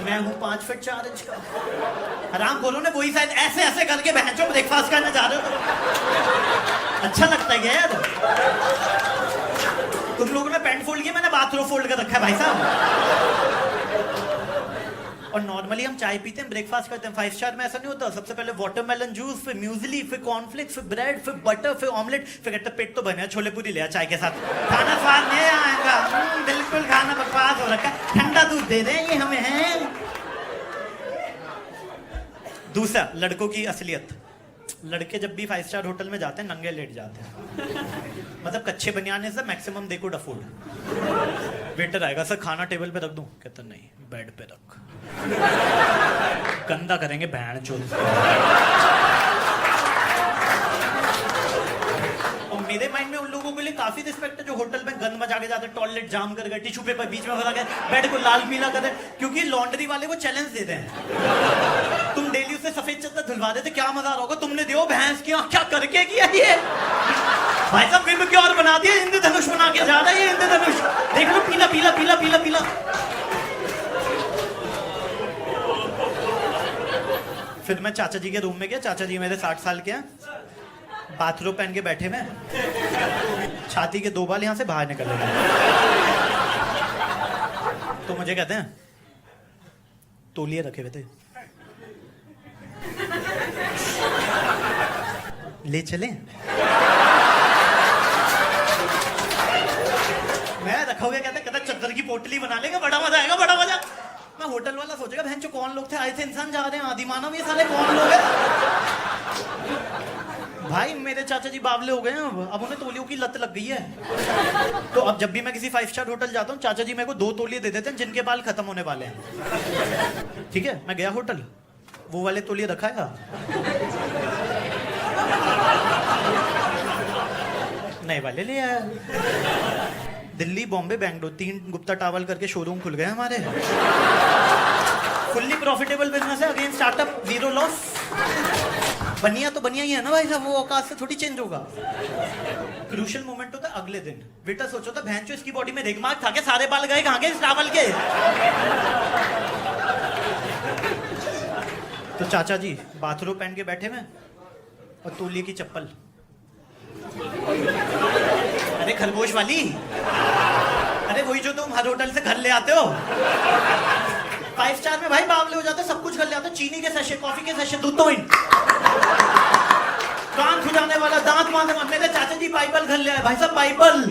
मैं हूं 5 फीट 4 इंच का, आराम बोलो ने, वही शायद ऐसे ऐसे करके बहनचोद ब्रेकफास्ट करने जा रहे हो, अच्छा लगता है क्या यार? तुम लोगों ने पैंट फोल्ड किया, मैंने बाथरूम फोल्ड कर रखा है भाई साहब। और नॉर्मली हम चाय पीते हैं, ब्रेकफास्ट करते हैं, 5 स्टार में ऐसा नहीं होता, सबसे पहले वाटरमेलन जूस, फिर म्यूजली, फिर कॉर्नफ्लेक्स, फिर ब्रेड, फिर बटर, फिर ऑमलेट, फिर कहते पेट तो बने, छोले पूरी ले चाय के साथ, खाना स्वाद नहीं आएगा, बिल्कुल खाना बकवास हो रखा है, ठंडा दूध दे दें ये हमें है। दूसरा, लड़कों की असलियत, लड़के जब भी 5 स्टार होटल में जाते हैं नंगे लेट जाते हैं, मतलब कच्चे बनियाने से maximum they could afford. Waiter आएगा, सर खाना टेबल पे रख दूं, कहता नहीं बेड पे रख, गंदा करेंगे बहन चोद। और मेरे माइंड में उन लोगों के लिए काफी रिस्पेक्ट है जो होटल में गंद मचा के जाते, टॉयलेट जाम कर गए, टिश्यू पेपर बीच में फंसा गया, बेड को लाल पीला कर दे, क्योंकि लॉन्ड्री वाले वो चैलेंज देते हैं, तुम डेली उससे सफेद चद्दर धुलवा देते, क्या मजा होगा, तुमने दियो भैंस की क्या करके किया ये भाई साहब, फिर क्या और बना दिया, इंद्रधनुष बना के जा रहा है ये इंद्रधनुष, देख लो पीला पीला पीला पीला पीला। फिर मैं चाचा जी के रूम में गया, चाचा जी मेरे 60 साल के हैं, बाथरूम पहन के बैठे में, छाती के 2 बाल यहां से बाहर निकल रहे हैं, तो मुझे कहते हैं तौलिए रखे हुए थे, ले चले। मैं रखा हुआ कहता चद्दर की पोटली बना लेगा, बड़ा मजा आएगा, बड़ा मजा। मैं होटल वाला सोचेगा बहन जो कौन लोग थे, आए थे इंसान, जा रहे हैं आदि मानव, ये साले कौन लोग हैं। भाई मेरे चाचा जी बावले हो गए हैं, अब उन्हें तौलियों की लत लग गई है। तो अब जब भी मैं किसी 5 स्टार होटल जाता हूँ, चाचा जी मेरे को 2 तौलिए दे देते हैं जिनके बाल खत्म होने वाले हैं। ठीक है, मैं गया होटल, वो वाले तौलिए रखाया, नए वाले ले आया। दिल्ली, बॉम्बे, बैंगलोर 3 गुप्ता टावल करके शोरूम खुल गए हमारे। फुल्ली प्रॉफिटेबल बिजनेस है, अगेन स्टार्टअप, 0 लॉस। बनिया तो बनिया ही है ना भाई साहब, वो औकात से थोड़ी चेंज होगा। क्रूशियल मोमेंट होता है अगले दिन, बेटा सोचो था बहन चो इसकी बॉडी में रेगमार्क था के, सारे बाल गए कहां के इस टावल के। तो चाचा जी बाथरूम पहन के बैठे में और तौलिए की चप्पल, अरे खरगोश वाली, अरे वही जो तुम हर होटल से घर ले आते हो। 5 स्टार में भाई बावले हो जाते, सब कुछ कर ले आते, चीनी के सैशे, कॉफी के सैशे, दूध तो कान खुजाने वाला, दांत मारने वाला। मेरे चाचा जी बाइबल घर ले आए भाई साहब, बाइबल।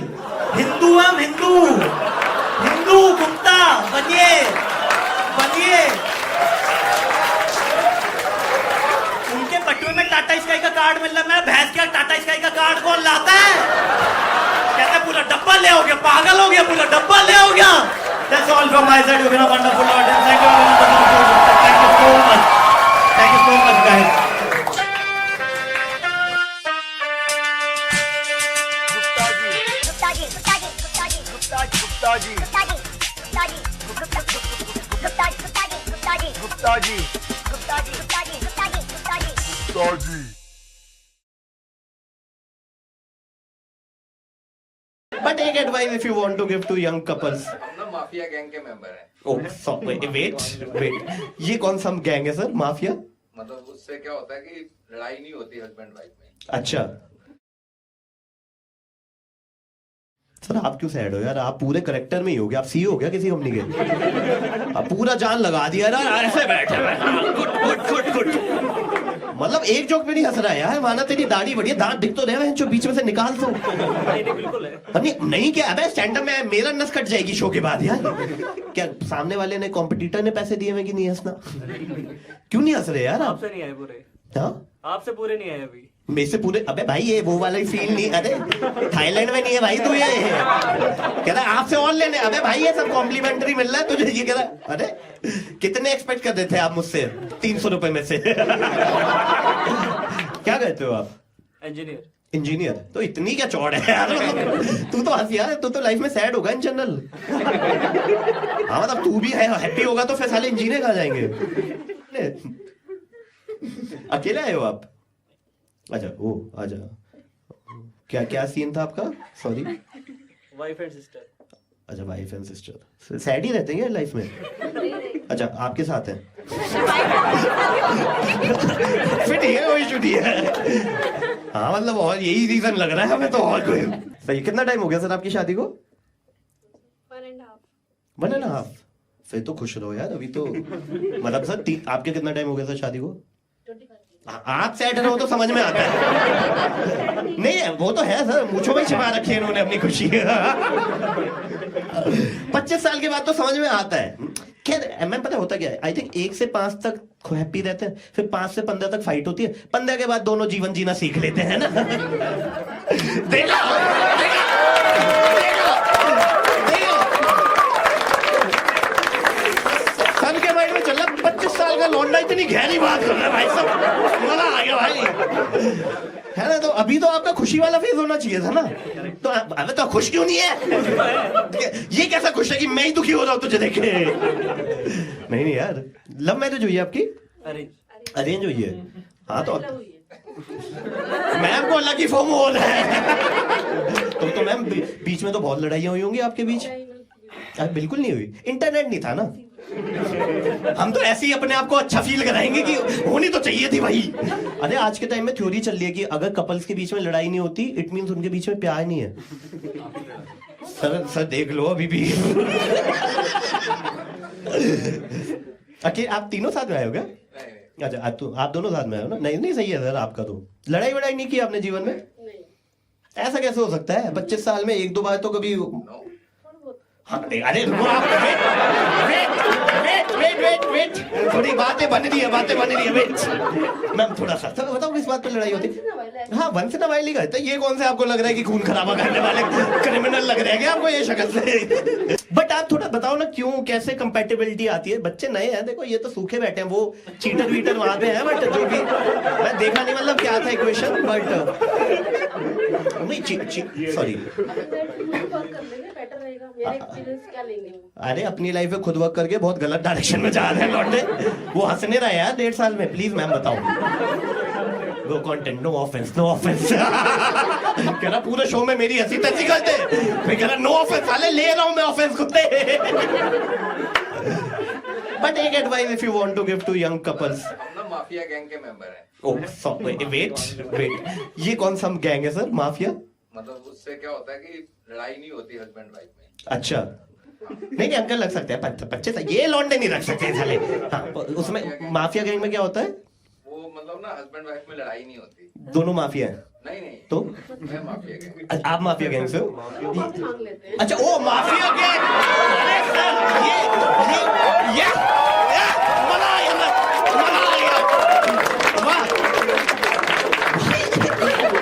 हिंदू हम हिंदू, हिंदू गुप्ता बनिए बनिए। उनके बटुए में टाटा स्काई का कार्ड मिल रहा है, मैं भैंस क्या टाटा स्काई का कार्ड कौन लाता है। कहते पूरा डब्बा ले आओ गया, पागल हो गया, पूरा डब्बा ले आओ गया। That's all from my side. You've been a wonderful audience. Thank you very much. Thank you so much. Thank you so much, guys. But take advice if you want to give to young couples. हम ना mafia gang के member हैं। Oh, sorry. Wait. ये कौन सा gang है sir, mafia? मतलब उससे क्या होता है कि लड़ाई नहीं होती हस्बैंड वाइफ में। अच्छा सर, आप क्यों सैड हो यार? आप पूरे करेक्टर में ही हो गया, आप सीईओ हो गया किसी कंपनी के। आप पूरा जान लगा दिया ना, ऐसे बैठे गुड गुड गुड गुड। मतलब एक जोक पे नहीं हंस रहा है यार, माना तेरी दाढ़ी बढ़िया, दांत दिख तो रहे हैं जो बीच में से निकाल दो। नहीं क्या अबे स्टैंड अप में मेरा नस कट जाएगी शो के बाद यार। क्या सामने वाले ने कॉम्पिटिटर ने पैसे दिए मैं कि नहीं हंसना? क्यों नहीं हंस रहे यार आप? आपसे नहीं आए पूरे, हाँ आपसे पूरे नहीं आए अभी। मेरे से पूरे? अबे भाई ये वो वाला फील नहीं, अरे थाईलैंड में नहीं है भाई तू, ये कह रहा आपसे और लेने। अबे भाई ये सब कॉम्प्लीमेंट्री मिल रहा है तुझे, ये कह रहा अरे कितने एक्सपेक्ट कर रहे थे आप मुझसे? 300 रुपए में से। क्या कहते हो आप? इंजीनियर। इंजीनियर? तो इतनी क्या चौड़ है यार, तू तो हंस यार, तू तो लाइफ में सैड होगा इन जनरल। हाँ मतलब तू भी है हैप्पी होगा तो फिर साले इंजीनियर कहाँ जाएंगे? अकेले आए हो आप? अच्छा ओ आजा। क्या क्या सीन था आपका? सॉरी। Wife and sister. अच्छा वाइफ एंड सिस्टर सैड ही रहते हैं लाइफ में? अच्छा आपके साथ है? फिर ठीक है, कोई इशू नहीं है। हाँ मतलब और यही रीजन लग रहा है हमें तो, और कोई सही। कितना टाइम हो गया सर आपकी शादी को? 1.5। फिर तो खुश रहो यार अभी तो। मतलब सर आपके कितना टाइम हो गया सर शादी को? आप सैड रहो तो समझ में आता है। नहीं वो तो है सर, मूंछों में छिपा रखी है इन्होंने अपनी खुशी। 25 साल के बाद तो समझ में आता है। खैर मैं पता होता क्या है, आई थिंक 1 से 5 तक हैप्पी रहते हैं, फिर 5 से 15 तक फाइट होती है, 15 के बाद दोनों जीवन जीना सीख लेते हैं ना। देखो सन के माइंड में चल रहा 25 साल का लौंडा इतनी गहरी बात कर रहा है भाई साहब, मजा आ गया भाई, है ना? तो अभी तो आपका खुशी वाला फेज होना चाहिए था ना। तो अबे तो खुश क्यों नहीं है? ये कैसा खुश है कि मैं ही दुखी हो रहा हूं तुझे देखे? नहीं यार, लव मैरिज हुई है आपकी? अरेंज हुई है? हाँ तो मैम को अलग ही फॉर्म हो रहा है। तो मैम बीच में तो बहुत लड़ाइयाँ हुई होंगी आपके बीच? बिल्कुल नहीं हुई, इंटरनेट नहीं था ना। हम तो ऐसे ही अपने आप को अच्छा फील कराएंगे कि होनी तो चाहिए थी भाई। अरे आज के टाइम में थ्योरी चल रही है कि अगर कपल्स के बीच में लड़ाई नहीं होती इट मींस उनके बीच में प्यार नहीं है। सर देख लो अभी भी। अकेले आप तीनों साथ में आए हो क्या? नहीं अच्छा आप दोनों साथ में आए हो ना? नहीं नहीं, सही है सर आपका तो। लड़ाई वड़ाई नहीं की आपने जीवन में? ऐसा कैसे हो सकता है? 25 साल में 1-2 बार तो कभी। हाँ नहीं, अरे रुको आप, वेट, थोड़ी बातें बन रही है वेट मैम, थोड़ा सा तो बताओ किस बात पे लड़ाई होती है? हाँ, once in a while he कहते हैं। ये कौन से आपको लग रहा है कि खून खराबा करने वाले क्रिमिनल लग रहे हैं क्या आपको ये शक्ल से? बट आप थोड़ा बताओ ना, क्यों, कैसे कंपैटिबिलिटी आती है? बच्चे नए हैं, देखो ये तो सूखे बैठे हैं, वो चीटर वीटर वहां पे है, बट जो भी मैं देखा नहीं, मतलब क्या था इक्वेशन, बट नहीं सॉरी। अरे अपनी लाइफ में खुद वर्क करके बहुत गलत डायरेक्शन में जा रहे हैं लौटे। वो हंसने रहा यार 1.5 साल में, प्लीज मैम बताओ। वो कंटेंट, नो ऑफेंस कह रहा पूरे शो में मेरी हंसी तंसी करते, मैं कह रहा नो ऑफेंस, साले ले रहा हूं मैं ऑफेंस कुत्ते। बट एक advice if you want to give to young couples. हम ना माफिया गैंग के मेंबर हैं। ओह वेट, ये कौन सा गैंग है सर, माफिया? मतलब उससे क्या होता है कि लड़ाई नहीं होती हस्बैंड वाइफ में। अच्छा, नहीं अंकल लग सकते हैं 25, ये लौंडे नहीं रख सकते साले। हाँ, उसमें माफिया गैंग में क्या होता है? वो मतलब ना हस्बैंड वाइफ में लड़ाई नहीं होती। दोनों माफिया हैं? नहीं तो मैं माफिया गैंग। आप माफिया गैंग से हो? अच्छा, ओ माफिया गैंग। अरे सर ये मजा आ गया, वाह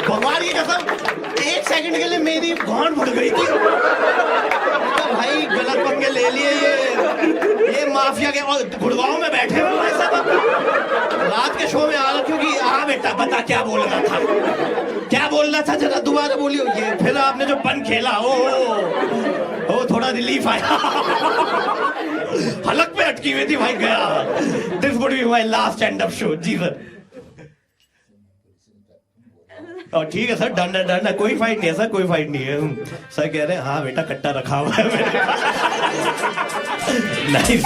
भगवान की कसम, 1 सेकंड के लिए मेरी गांड फट गई थी। भाई गलत पंगे ले लिए ये माफिया के, और गुड़गांव में बैठे हुए भाई साहब, रात के शो में आ रहा, क्योंकि हाँ बेटा बता क्या बोल रहा था, जरा दोबारा बोलियो। ये फिर आपने जो पन खेला, ओ थोड़ा रिलीफ आया। हलक पे अटकी हुई थी भाई, गया। This would be my last stand up show जी सर। और ठीक है सर, डन है, कोई फाइट नहीं है सर, कोई फाइट नहीं है। सर कह रहे हैं हाँ बेटा कट्टा रखा हुआ है मैंने। नाइस।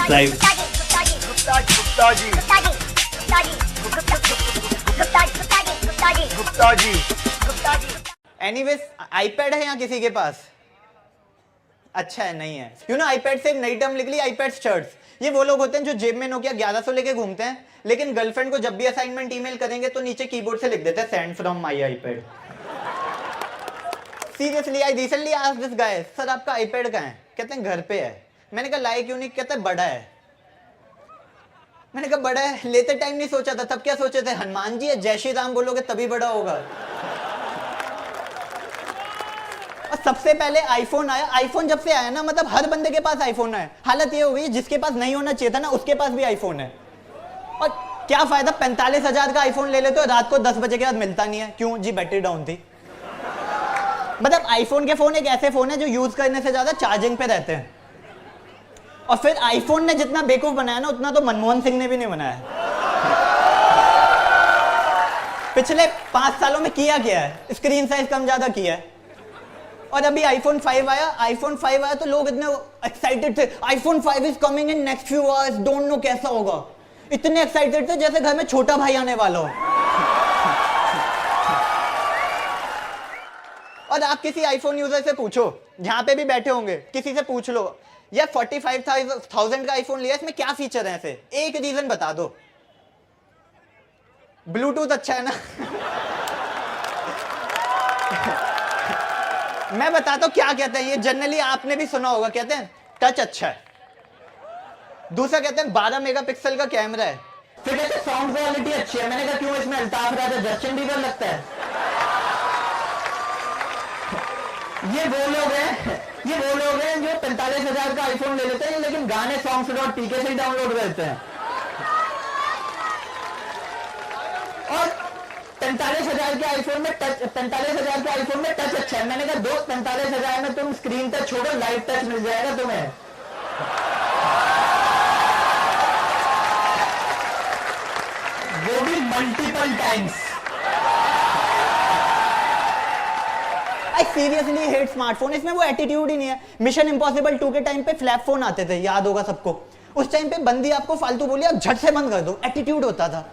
एनीवेज, आईपैड है यहाँ किसी के पास? अच्छा है, नहीं है। यू नो आईपैड से एक नई टर्म निकली, आईपैड स्टर्ट्स। ये वो लोग होते हैं जो जेब में नोकिया 1100 लेके घूमते हैं, लेकिन गर्लफ्रेंड को जब भी असाइनमेंट ईमेल करेंगे तो नीचे कीबोर्ड से लिख देते हैं send from my iPad. Seriously, I recently asked this guy, sir आपका आईपैड कहाँ है? कहते हैं घर पे है। मैंने कहा लाए क्यों नहीं? कहते हैं बड़ा है। मैंने कहा बड़ा है, लेते टाइम नहीं सोचा था, तब क्या सोचे थे हनुमान जी या जय श्री राम बोलोगे तभी बड़ा होगा। और सबसे पहले आईफोन आया। आईफोन जब से आया ना, मतलब हर बंदे के पास आईफोन है। हालत ये हो गई जिसके पास नहीं होना चाहिए था ना, उसके पास भी आईफोन है। और क्या फायदा, 45,000 का आईफोन ले लेते हो, रात को 10 बजे के बाद मिलता नहीं है। क्यों जी? बैटरी डाउन थी। मतलब आईफोन के फोन एक ऐसे फोन है जो यूज करने से ज्यादा चार्जिंग पे रहते हैं। और फिर आईफोन ने जितना बेवकूफ बनाया ना, उतना तो मनमोहन सिंह ने भी नहीं बनाया। पिछले 5 सालों में किया है, स्क्रीन साइज कम ज्यादा किया है। और अभी आईफोन 5 आया तो लोग इतने एक्साइटेड थे, iPhone 5 is coming in next few hours, don't know कैसा होगा। इतने एक्साइटेड थे जैसे घर में छोटा भाई आने वाला हो। और आप किसी आईफोन यूजर से पूछो, जहां पे भी बैठे होंगे, किसी से पूछ लो यार 45,000 का आईफोन लिया, इसमें क्या फीचर है? ऐसे एक रीजन बता दो। ब्लूटूथ अच्छा है ना? मैं बताता हूं क्या कहते हैं ये, जनरली आपने भी सुना होगा। कहते हैं टच अच्छा है। दूसरा कहते हैं 12 मेगापिक्सल का कैमरा है। फिर कहते हैं साउंड क्वालिटी अच्छी है। मैंने कहा क्यों? इसमें अल्ताफ राजा जस्टिन बीबर लगता है। ये वो लोग हैं जो 45,000 का आईफोन ले लेते हैं, लेकिन गाने songs.tk से ही डाउनलोड करते हैं। और 45,000 के आईफोन में टच अच्छा है। मैंने कहा दोस्त 45,000 में तुम स्क्रीन टच छोड़ो, लाइट टच मिल जाएगा तुम्हें। वो भी multiple times. I seriously hate smartphone. इसमें वो एटीट्यूड ही नहीं है। मिशन इम्पॉसिबल 2 के टाइम पे फ्लैप फोन आते थे, याद होगा सबको। उस टाइम पे बंदी आपको फालतू बोली, आप झट से बंद कर दो, एटीट्यूड होता था।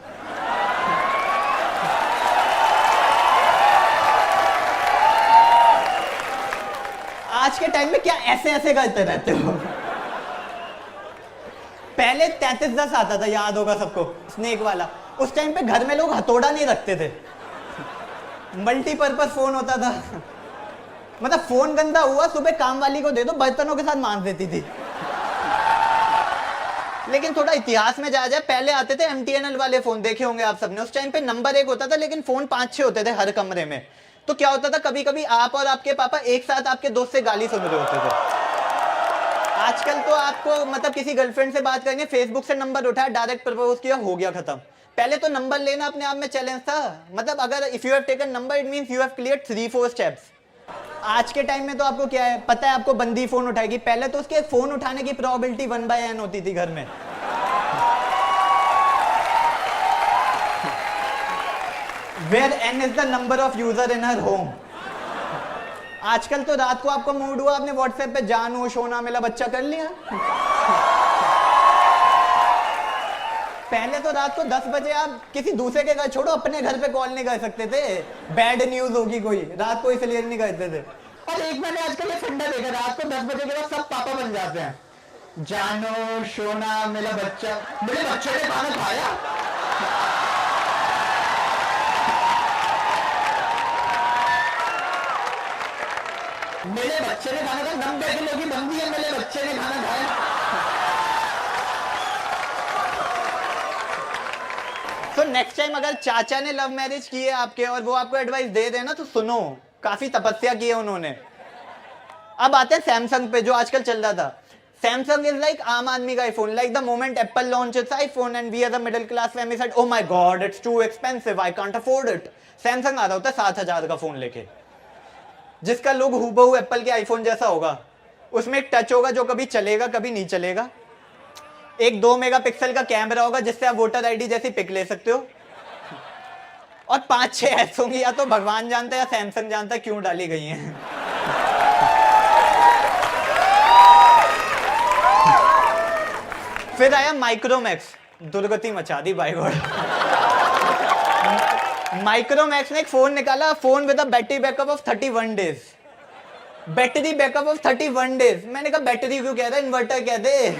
आज के टाइम में क्या ऐसे करते रहते हो? पहले 3310 आता था, याद होगा सबको, स्नेक वाला। उस टाइम पे घर में लोग हथौड़ा नहीं रखते थे, मल्टीपर्पज फोन होता था। मतलब फोन गंदा हुआ, सुबह काम वाली को दे दो, बर्तनों के साथ मांज देती थी। लेकिन थोड़ा इतिहास में जाया जाए, पहले आते थे MTNL वाले फोन, देखे होंगे आप सबने। उस टाइम पे नंबर 1 होता था, लेकिन फोन 5-6 होते थे हर कमरे में। तो क्या होता था, कभी कभी आप और आपके पापा एक साथ आपके दोस्त से गाली सुन रहे होते थे। आजकल तो आपको मतलब किसी गर्लफ्रेंड से बात करेंगे, फेसबुक से नंबर उठाया, डायरेक्ट प्रपोज किया, हो गया खत्म। पहले तो नंबर लेना अपने आप में चैलेंज था। मतलब अगर if you have taken number, it means you have cleared 3-4 steps. आज के टाइम में तो आपको क्या है, पता है आपको बंदी फोन उठाएगी। पहले तो उसके फोन उठाने की प्रोबेबिलिटी 1/n होती थी घर में। Where n is the number of user in her home। आजकल तो रात को आपको मूड हुआ, आपने व्हाट्सएप पे जानू सोना मेरा बच्चा कर लिया। पहले तो रात को 10 बजे आप किसी दूसरे के घर छोड़ो, अपने घर पे कॉल नहीं कर सकते थे, बैड न्यूज होगी कोई, रात को इसलिए नहीं करते थे। और एक मैंने आजकल ये फंडा देखा, रात को 10 बजे के बाद सब पापा बन जाते हैं। जानो सोना मेरा बच्चा, मेरे बच्चे ने खाना खाया। मेरे बच्चे ने खाना खाया, 90 किलो की बंदी है, मेरे बच्चे ने खाना खाया। तो नेक्स्ट टाइम अगर चाचा ने लव मैरिज की है आपके और वो आपको एडवाइस दे रहे हैं ना, तो सुनो, काफी तपस्या की है उन्होंने। अब आते हैं सैमसंग पे, जो आजकल चल रहा था। सैमसंग इज लाइक आम आदमी का iPhone. Like the moment Apple launch its iPhone and we as a middle class family said, oh my god it's too expensive, I can't afford it. Samsung आ रहा होता है 7,000 का फोन लेके, जिसका लुक हूबहू एप्पल के आईफोन जैसा होगा। उसमें एक टच होगा जो कभी चलेगा कभी नहीं चलेगा। एक 2 मेगापिक्सल का कैमरा होगा जिससे आप वोटर आईडी जैसी पिक ले सकते हो। और 5-6 ऐप्स होंगी, या तो भगवान जानता है या सैमसंग जानता है क्यों डाली गई हैं। फिर आया माइक्रोमैक्स, दुर्गति मचा दी बाय गॉड। माइक्रोमैक्स ने एक फोन निकाला, phone with a battery backup of 31 days. Battery backup of 31 days. मैंने कहा बैटरी क्यों कह रहा है, इन्वर्टर कह दे।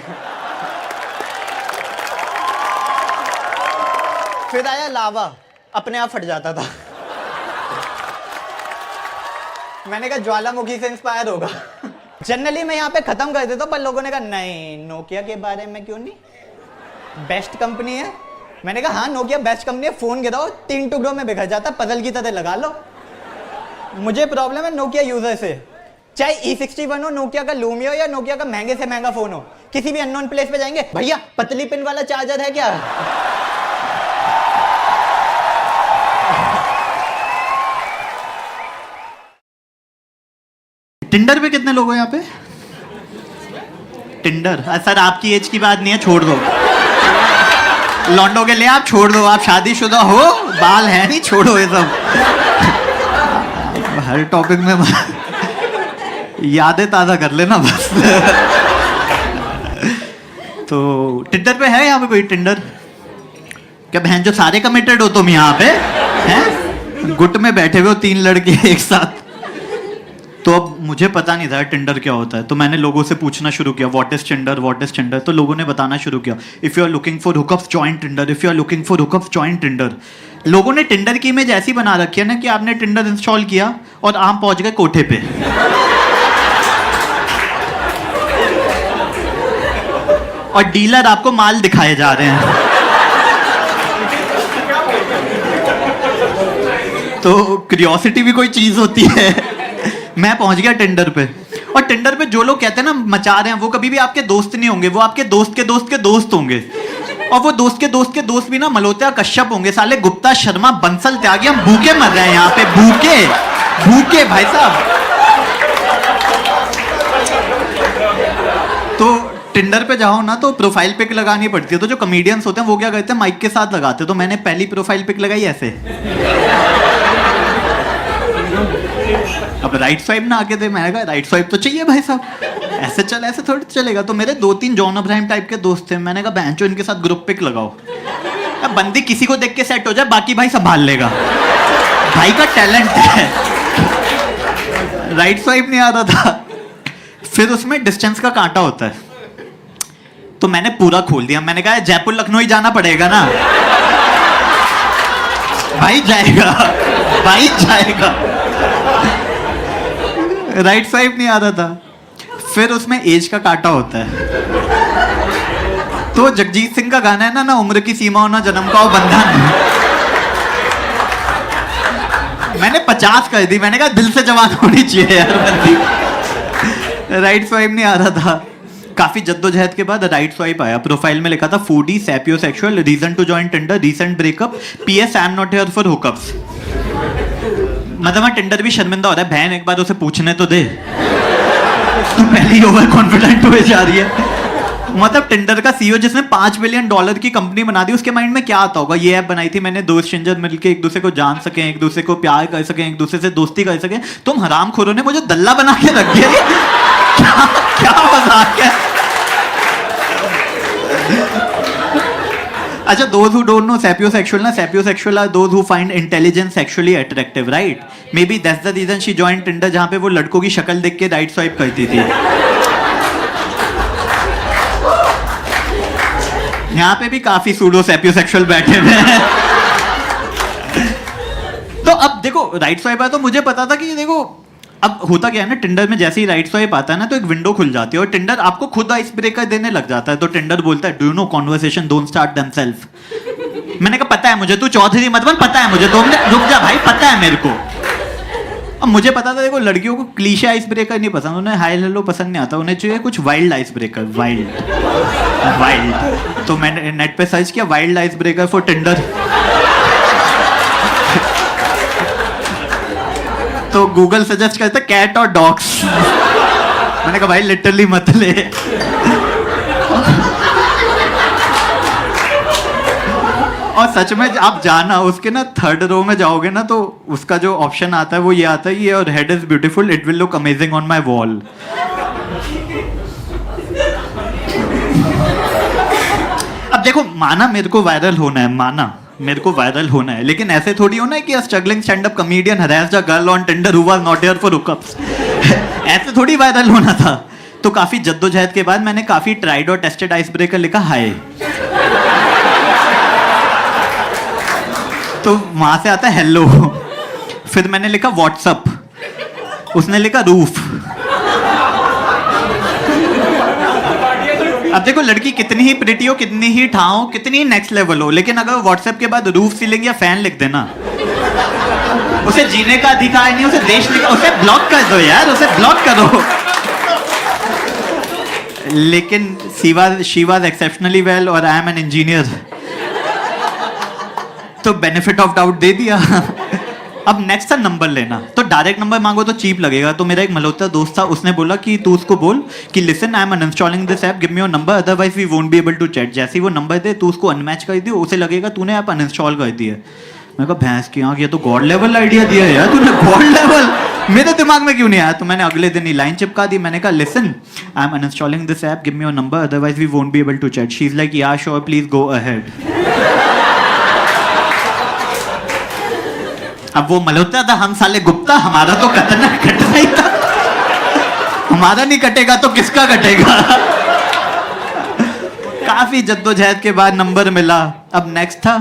फिर आया लावा, अपने आप फट जाता था। मैंने कहा ज्वालामुखी से इंस्पायर होगा। जनरली मैं यहाँ पे खत्म कर देता हूँ, पर लोगों ने कहा नहीं, नोकिया के बारे में क्यों नहीं, बेस्ट कंपनी है। मैंने कहा हाँ नोकिया बेस्ट कंपनी है, फोन गिराओ 3 टुकड़ों में बिखर जाता, पजल की तरह लगा लो। मुझे प्रॉब्लम है नोकिया यूजर से, चाहे E61 हो, नोकिया का लूमिया हो, या नोकिया का महंगे से महंगा फोन हो। किसी भी अननोन प्लेस पे जाएंगे, भैया पतली पिन वाला चार्जर है क्या। टिंडर पे कितने लोग हो यहाँ पे? टिंडर सर आपकी एज की बात नहीं है, छोड़ दो। लॉन्डो के लिए आप छोड़ दो, आप शादीशुदा हो, बाल है नहीं, छोड़ो ये सब। हर टॉपिक में यादें ताज़ा कर लेना बस। तो टिंडर पे है यहाँ पे कोई टिंडर? क्या बहन जो सारे कमिटेड हो तुम यहाँ पे हैं? गुट में बैठे हुए हो 3 लड़के एक साथ। तो अब मुझे पता नहीं था टिंडर क्या होता है, तो मैंने लोगों से पूछना शुरू किया what is Tinder, what is Tinder. तो लोगों ने बताना शुरू किया if you are looking for hookups join Tinder, if you are looking for hookups join Tinder. लोगों ने टिंडर की इमेज ऐसी बना रखी है ना कि आपने टिंडर इंस्टॉल किया और आप पहुंच गए कोठे पे। और डीलर आपको माल दिखाए जा रहे हैं। तो क्यूरियोसिटी भी कोई चीज होती है। मैं पहुंच गया टिंडर पे, और टिंडर पे जो लोग कहते हैं ना मचा रहे हैं, वो कभी भी आपके दोस्त नहीं होंगे, वो आपके दोस्त के दोस्त के दोस्त होंगे। और वो दोस्त के दोस्त भी ना मल्होत्रा कश्यप होंगे, साले गुप्ता शर्मा बंसल त्यागी। हम भूखे मर रहे हैं यहाँ पे, भूखे भाई साहब। तो टिंडर पे जाओ ना तो प्रोफाइल पिक लगानी पड़ती है। तो जो कॉमेडियंस होते हैं वो क्या करते हैं, माइक के साथ लगाते हैं। तो मैंने पहली प्रोफाइल पिक लगाई ऐसे। अब राइट स्वाइप ना आके दे, मैंने कहा राइट स्वाइप तो चाहिए भाई साहब, ऐसे थोड़ी चलेगा। तो मेरे 2-3 जॉन अब्राहम टाइप के दोस्त थे, मैंने कहा बहनचो इनके साथ ग्रुप पिक लगाओ। अब बंदी किसी को देख के सेट हो जाए, बाकी भाई संभाल लेगा, भाई का टैलेंट है। राइट स्वाइप नहीं आता था। फिर उसमें डिस्टेंस का कांटा होता है, तो मैंने पूरा खोल दिया, मैंने कहा जयपुर लखनऊ ही जाना पड़ेगा ना। भाई जाएगा, भाई जाएगा। राइट स्वाइप नहीं आ रहा था। फिर उसमें एज का काटा होता है, तो जगजीत सिंह का गाना है ना, ना उम्र की सीमा हो ना जन्म का वो बंधन। मैंने 50 कर दी, मैंने कहा दिल से जवान होनी चाहिए यार बंदी। राइट स्वाइप नहीं आ रहा था। काफी जद्दोजहद के बाद राइट स्वाइप आया। प्रोफाइल में लिखा था foodie sapiosexual, reason to join Tinder, recent breakup, PS I am not here for hookups. मतलब मैं टिंडर भी शर्मिंदा हो रहा है, बहन एक बार उसे पूछने तो दे। तो पहले ही ओवर कॉन्फिडेंट हुए जा रही है। मतलब टिंडर का सीईओ जिसने $5 बिलियन की कंपनी बना दी, उसके माइंड में क्या आता होगा? ये ऐप बनाई थी मैंने, दो स्ट्रेंजर मिलके एक दूसरे को जान सके, एक दूसरे को प्यार कर सके, एक दूसरे से दोस्ती कर सके। तुम हरामखोरों ने मुझे दल्ला बना के रख दिया। क्या मजाक है? अच्छा, those who don't know sapiosexual ना, sapiosexual are those who find intelligence sexually attractive, right? Maybe that's the reason she joined Tinder, जहाँ पे वो लड़कों की शक्ल देख के राइट स्वाइप करती थी। यहाँ पे भी काफी सूडो सैपियोसेक्सुअल बैठे हुए हैं। तो अब देखो राइट स्वाइप आया तो मुझे पता था कि देखो अब होता क्या है ना, टिंडर में जैसे ही राइट स्वाइप आता है ना तो एक विंडो खुल जाती है और टिंडर आपको खुद आइस ब्रेकर देने लग जाता है। तो टिंडर बोलता है do you know conversation don't start themselves. मैंने कहा पता है मुझे, तू चौधरी मत बन, पता है मुझे। तो रुक जा भाई, पता है मेरे को। अब मुझे पता था देखो लड़कियों को क्लीशे आइस ब्रेकर नहीं पसंद, उन्हें हाई हेलो पसंद नहीं आता, उन्हें चाहिए कुछ वाइल्ड आइस ब्रेकर। वाइल्ड। तो मैंने नेट पे सर्च किया wild ice breaker for Tinder. तो गूगल सजेस्ट करता कैट और डॉग्स। मैंने कहा भाई लिटरली मत ले। और सच में आप जाना उसके ना थर्ड रो में जाओगे ना तो उसका जो ऑप्शन आता है वो ये आता है, ये और head is beautiful, it will look amazing on my wall. अब देखो माना मेरे को वायरल होना है, माना मेरे को वायरल होना है, लेकिन ऐसे थोड़ी होना है कि struggling stand up comedian harass the girl on Tinder who was not here for hookups. ऐसे थोड़ी वायरल होना था। तो काफी जद्दोजहद के बाद मैंने काफी ट्राइड और टेस्टेड आइस ब्रेकर लिखा हाय। तो वहां से आता है हेलो। फिर मैंने लिखा व्हाट्सअप, उसने लिखा रूफ। अब देखो लड़की कितनी ही प्रिटी हो, कितनी ही ठाओ, कितनी ही नेक्स्ट लेवल हो, लेकिन अगर व्हाट्सएप के बाद रूफ सीलिंग या फैन लिख देना, उसे जीने का अधिकार नहीं, उसे देश निकाल, उसे ब्लॉक कर दो यार, उसे ब्लॉक करो। लेकिन शी वाज एक्सेप्शनली वेल और आई एम एन इंजीनियर, तो बेनिफिट ऑफ डाउट दे दिया। अब नेक्स्ट था नंबर लेना। तो डायरेक्ट नंबर मांगो तो चीप लगेगा। तो मेरा एक मल्होत्रा दोस्त था, उसने बोला कि तू उसको बोल कि listen I am uninstalling this app, give me your number otherwise we won't be able to chat. जैसे ही वो नंबर दे तू उसको अनमैच कर दियो, उसे लगेगा तूने ऐप अनइंस्टॉल कर दिया। मैं कहा भैंस की आंख, ये तो गॉड लेवल आइडिया दिया यार तूने, गॉड लेवल। मेरे दिमाग में क्यों नहीं आया? तो मैंने अगले दिन ही लाइन चिपका दी। मैंने कहा listen I am uninstalling this app, give me your number otherwise we won't be able to chat. She is like ya sure please go ahead. अब वो मल्होत्रा था, हम साले गुप्ता, हमारा तो कटना ही था। हमारा नहीं कटेगा तो किसका कटेगा? काफी जद्दोजहद के बाद नंबर मिला। अब नेक्स्ट था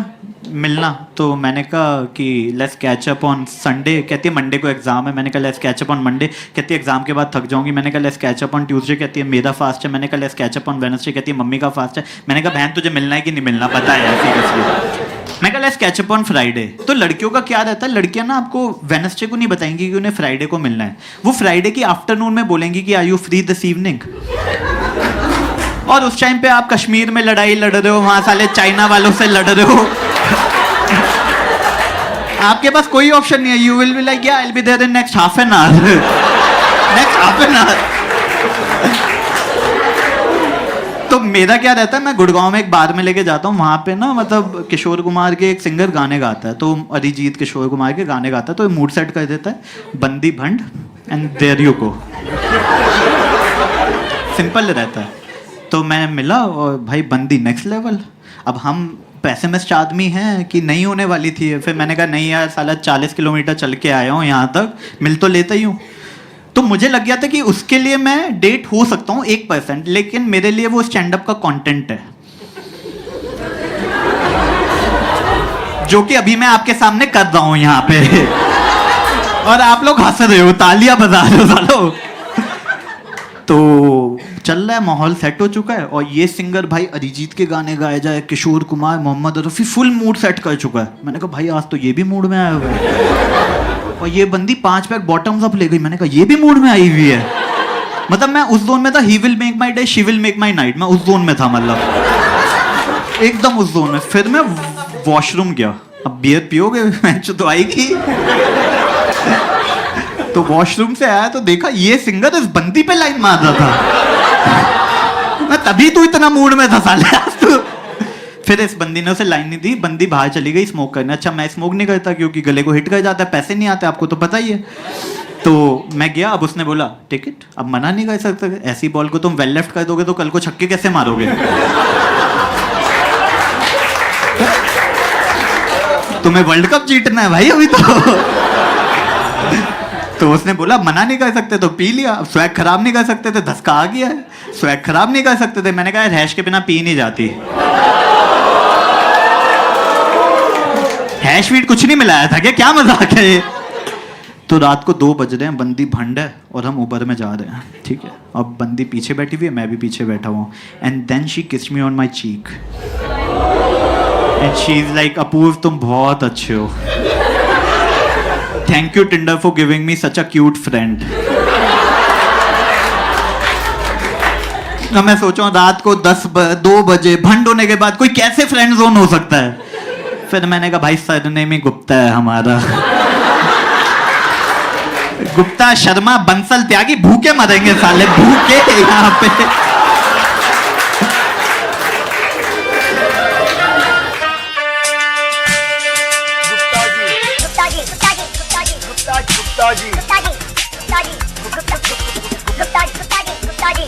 मिलना। तो मैंने कहा कि let's catch up on Sunday. कहती है मंडे को एग्जाम है। मैंने कहा let's catch up on Monday. कहती है एग्जाम के बाद थक जाऊंगी। मैंने कहा let's catch up on Tuesday. कहती है मेरा फास्ट है। मैंने कहा let's catch up on Wednesday. कहती है मम्मी का फास्ट है। मैंने कहा बहन तुझे मिलना है कि नहीं मिलना, पता है सीरियसली। मैं कहा let's catch up on Friday. तो लड़कियों का क्या रहता है, लड़कियां ना आपको वेडनेसडे को नहीं बताएंगी कि उन्हें फ्राइडे को मिलना है, वो फ्राइडे की आफ्टरनून में बोलेंगी कि are you free this evening. और उस टाइम पे आप कश्मीर में लड़ाई लड़ रहे हो, वहां साले चाइना वालों से लड़ रहे हो। आपके पास कोई ऑप्शन नहीं है। You will be like yeah I will be there in next half an hour. Next half an hour. तो मेरा क्या रहता है, मैं गुड़गांव में एक बार में लेके जाता हूँ। वहां पे ना मतलब किशोर कुमार के एक सिंगर गाने गाता है, तो अरिजीत किशोर कुमार के गाने गाता है, तो मूड सेट कर देता है बंदी भंड and there you go. Simple रहता है। तो मैं मिला और भाई बंदी नेक्स्ट लेवल। अब हम पैसेमिस्ट आदमी हैं कि नहीं होने वाली थी। फिर मैंने कहा नहीं यार साला 40 किलोमीटर चल के आया हूँ यहाँ तक, मिल तो लेता ही हूँ। तो मुझे लग गया था कि उसके लिए मैं डेट हो सकता हूँ 1%, लेकिन मेरे लिए वो स्टैंड अप का कंटेंट है, जो कि अभी मैं आपके सामने कर रहा हूं यहाँ पे। और आप लोग हंस रहे हो, तालियां बजा रहे हो सालो। तो चल रहा है, माहौल सेट हो चुका है, और ये सिंगर भाई अरिजीत के गाने गाए जाए, Kishore Kumar, Mohammed Rafi, full mood set कर चुका है। मैंने कहा भाई आज तो ये भी मूड में आया हुआ है। और ये बंदी 5 पैक बॉटम्स अप ले गई, मैंने कहा ये भी मूड में आई हुई है। मतलब मैं उस जोन में था, he will make my day, she will make my night, मैं उस जोन में था, मतलब एकदम उस जोन में। फिर मैं वॉशरूम गया, अब बियर पियोगे मैं तो आएगी। तो वॉशरूम से आया तो देखा ये सिंगर इस बंदी पे लाइन मार रहा था। मैं तभी तो इतना मूड में था साले आज तो। फिर इस बंदी ने उसे लाइन नहीं दी, बंदी बाहर चली गई स्मोक करने। अच्छा मैं स्मोक नहीं करता क्योंकि गले को हिट कर जाता है, पैसे नहीं आते, आपको तो पता ही है। तो मैं गया, अब उसने बोला टिकट, अब मना नहीं कर सकते, ऐसी बॉल को तुम वेल लेफ्ट कर दोगे तो कल को छक्के कैसे मारोगे। तुम्हें वर्ल्ड कप जीतना है भाई अभी तो उसने बोला मना नहीं कर सकते, तो पी लिया। अब स्वैग खराब नहीं कर सकते थे, धसका आ गया है। स्वैग खराब नहीं कर सकते थे, मैंने कहा हैश के बिना पी नहीं जाती। हैश वीट कुछ नहीं मिलाया था क्या मजाक है ये। तो रात को 2 बज रहे हैं, बंदी भंड है और हम ऊबर में जा रहे हैं, ठीक है। अब बंदी पीछे बैठी हुई है, मैं भी पीछे बैठा हुआ हूँ। And then she kissed me on my cheek and she is like Apurva तुम बहुत अच्छे हो, thank you Tinder for giving me such a cute friend. मैं सोचा रात को 2 बजे भंड होने के बाद कोई कैसे फ्रेंड जोन हो सकता है। फिर मैंने कहा भाई सरनेम ही गुप्ता है हमारा, गुप्ता शर्मा बंसल त्यागी, भूखे मरेंगे साले, भूखे यहाँ पे।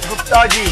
गुप्ता जी